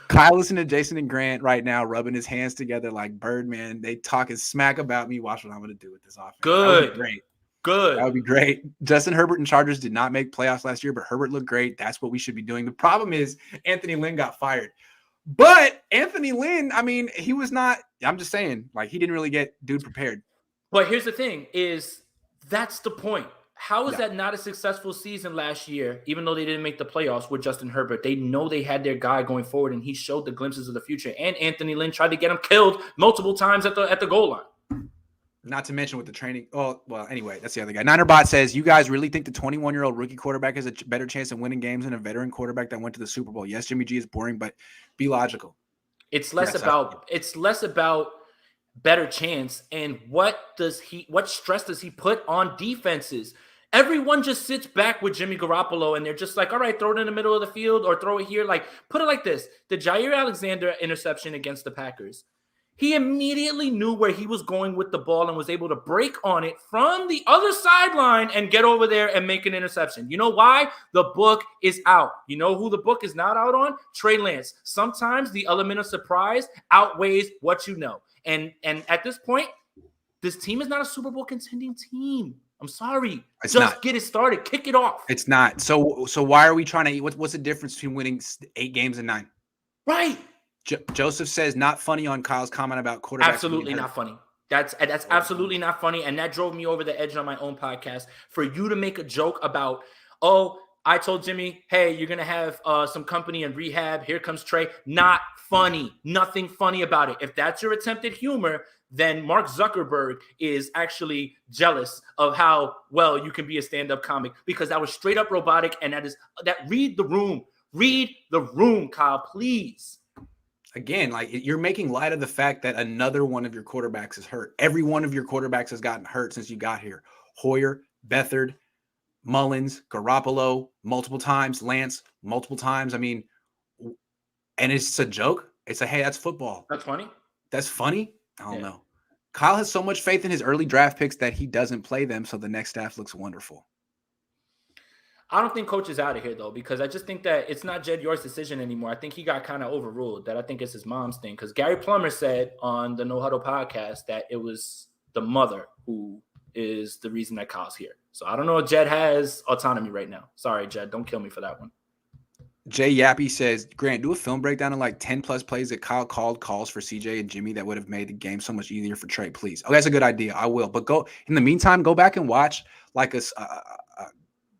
Kyle listening to Jason and Grant right now, rubbing his hands together like Birdman. They talking smack about me. Watch what I'm going to do with this offense. Good. That would be great. Good. That would be great. Justin Herbert and Chargers did not make playoffs last year, but Herbert looked great. That's what we should be doing. The problem is Anthony Lynn got fired. But Anthony Lynn, I mean, he was not, I'm just saying, like, he didn't really get dude prepared. But here's the thing is that's the point. How is that not a successful season last year, even though they didn't make the playoffs with Justin Herbert? They know they had their guy going forward, and he showed the glimpses of the future. And Anthony Lynn tried to get him killed multiple times at the goal line. Not to mention with the training. Oh, well, anyway, that's the other guy. Ninerbot says, you guys really think the 21-year-old rookie quarterback has a better chance of winning games than a veteran quarterback that went to the Super Bowl? Yes, Jimmy G is boring, but be logical. It's less about better chance and what stress does he put on defenses? Everyone just sits back with Jimmy Garoppolo and they're just like, all right, throw it in the middle of the field or throw it here. Like, put it like this. The Jair Alexander interception against the Packers. He immediately knew where he was going with the ball and was able to break on it from the other sideline and get over there and make an interception. You know why? The book is out. You know who the book is not out on? Trey Lance. Sometimes the element of surprise outweighs what you know. And at this point, this team is not a Super Bowl contending team. I'm sorry. It's just not. Get it started. Kick it off. It's not. So why are we trying to? What's the difference between winning 8 games and 9? Right. Joseph says not funny on Kyle's comment about quarterbacks. Absolutely not funny. That's absolutely not funny, and that drove me over the edge on my own podcast. For you to make a joke about, oh, I told Jimmy, hey, you're gonna have some company in rehab. Here comes Trey. Not funny. Nothing funny about it. If that's your attempt at humor, then Mark Zuckerberg is actually jealous of how well you can be a stand-up comic, because that was straight up robotic, and read the room. Read the room, Kyle, please. Again, like, you're making light of the fact that another one of your quarterbacks is hurt. Every one of your quarterbacks has gotten hurt since you got here. Hoyer, Beathard, Mullins, Garoppolo, multiple times, Lance, multiple times. I mean, and it's a joke. It's hey, that's football. That's funny. That's funny. I don't know. Kyle has so much faith in his early draft picks that he doesn't play them, so the next staff looks wonderful. I don't think coach is out of here, though, because I just think that it's not Jed York's decision anymore. I think he got kind of overruled. That I think it's his mom's thing, because Gary Plummer said on the No Huddle podcast that it was the mother who is the reason that Kyle's here. So I don't know if Jed has autonomy right now. Sorry, Jed. Don't kill me for that one. Jay Yappy says, Grant, do a film breakdown of like 10 plus plays that Kyle called calls for CJ and Jimmy that would have made the game so much easier for Trey, please. Oh, that's a good idea. I will. But in the meantime, go back and watch like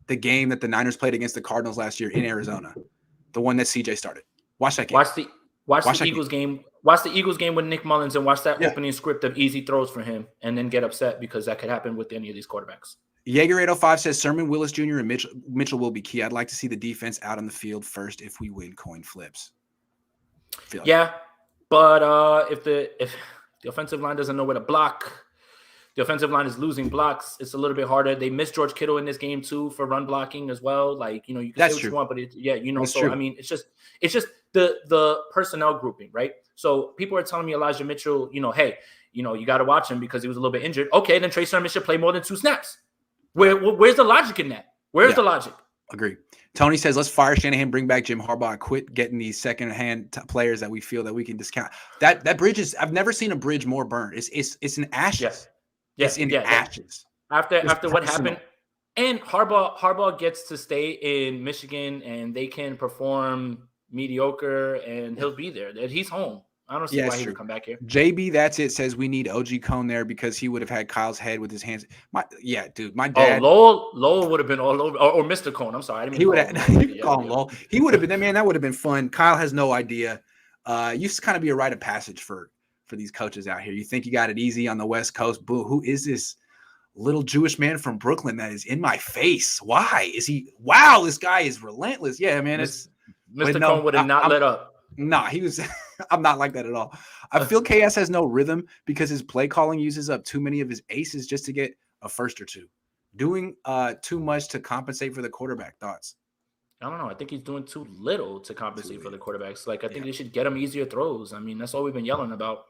the game that the Niners played against the Cardinals last year in Arizona, the one that CJ started. Watch that game. Watch the Eagles game. Watch the Eagles game with Nick Mullins and watch that opening script of easy throws for him, and then get upset because that could happen with any of these quarterbacks. Jaeger805 says Sermon, Willis Jr. and Mitchell will be key. I'd like to see the defense out on the field first if we win coin flips. But if the offensive line doesn't know where to block, the offensive line is losing blocks. It's a little bit harder. They missed George Kittle in this game too for run blocking as well. Like, you can say what you want, but That's true. I mean, it's just the personnel grouping, right? So people are telling me Elijah Mitchell, hey, you got to watch him because he was a little bit injured. Okay, then Trey Sermon should play more than 2 snaps. Where's the logic in that? Where's the logic? Agree. Tony says, let's fire Shanahan, bring back Jim Harbaugh, quit getting these secondhand players that we feel that we can discount. That bridge is, I've never seen a bridge more burned. It's in ashes. Yes. It's in ashes. After what happened. And Harbaugh gets to stay in Michigan and they can perform mediocre and he'll be there. He's home. I don't see why he would come back here. JB, that's it, says we need OG Cohn there because he would have had Kyle's head with his hands. My dad. Oh, Lowell would have been all over, or Mr. Cohn. I'm sorry. I didn't mean he would have call him Lowell. He would have been, man, that would have been fun. Kyle has no idea. Used to kind of be a rite of passage for these coaches out here. You think you got it easy on the West Coast. Boo, who is this little Jewish man from Brooklyn that is in my face? Why is he? Wow, this guy is relentless. Yeah, man. It's Mr. Cohn would have not let up. Nah, he was – I'm not like that at all. I feel KS has no rhythm because his play calling uses up too many of his aces just to get a first or two. Doing too much to compensate for the quarterback. Thoughts? I don't know. I think he's doing too little to compensate for the quarterbacks. Like, I think they should get him easier throws. I mean, that's all we've been yelling about.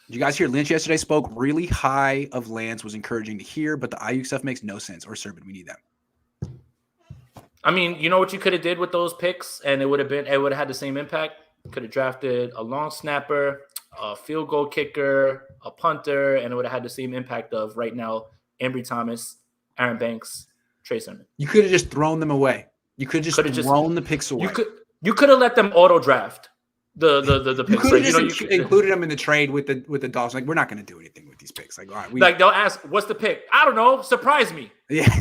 Did you guys hear Lynch yesterday spoke really high of Lance, was encouraging to hear, but the IU stuff makes no sense. Or Sermon, we need them. I mean, you know what you could have did with those picks, and it would have had the same impact. Could have drafted a long snapper, a field goal kicker, a punter, and it would have had the same impact of right now Ambry Thomas, Aaron Banks, Trey Sermon. You could have just thrown them away. You could have just thrown the picks away. You could have let them auto draft the picks. You could have just included them in the trade with the Dolphins. Like, we're not going to do anything with these picks. Like, all right, like they'll ask, "What's the pick?" I don't know. Surprise me. Yeah.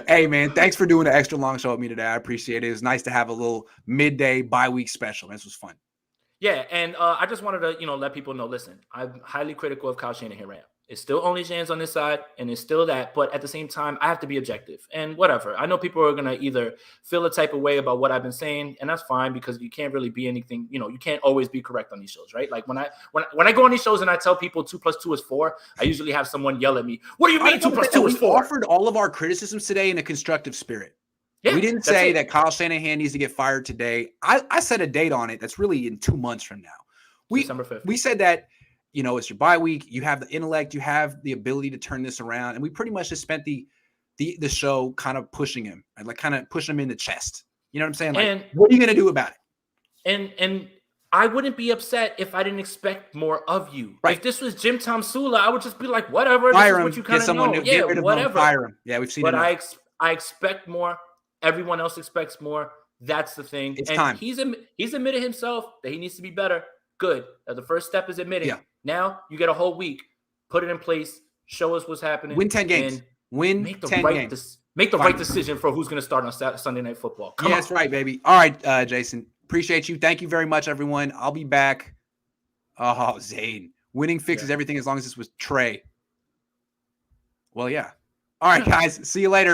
Hey, man, thanks for doing the extra long show with me today. I appreciate it. It was nice to have a little midday bye-week special. This was fun. Yeah, and I just wanted to, let people know, listen, I'm highly critical of Kyle Shanahan right now. It's still only Shans on this side, and it's still that. But at the same time, I have to be objective. And whatever. I know people are going to either feel a type of way about what I've been saying, and that's fine because you can't really be anything. You can't always be correct on these shows, right? Like when I go on these shows and I tell people 2 + 2 is 4, I usually have someone yell at me, "What do you mean 2 + 2 is 4?" We offered all of our criticisms today in a constructive spirit. Yeah, we didn't say that Kyle Shanahan needs to get fired today. I set a date on it that's really in 2 months from now. December 5th. We said that, it's your bye week. You have the intellect. You have the ability to turn this around. And we pretty much just spent the show kind of pushing him and like kind of pushing him in the chest. You know what I'm saying? Like, what are you going to do about it? And I wouldn't be upset if I didn't expect more of you. Right. If this was Jim Tomsula, I would just be like, whatever. Fire this him. Is what you kind Get of know. New. Get rid of whatever. Him, fire him. Yeah, we've seen it. But I expect more. Everyone else expects more. That's the thing. It's time. He's admitted himself that he needs to be better. Good. The first step is admitting. Yeah. Now you get a whole week. Put it in place. Show us what's happening. Win 10 games. Make the 10 games. Make the right decision for who's going to start on Sunday Night Football. Come on. That's right, baby. All right, Jason. Appreciate you. Thank you very much, everyone. I'll be back. Oh, Zane. Winning fixes everything as long as this was Trey. Well, yeah. All right, guys. See you later.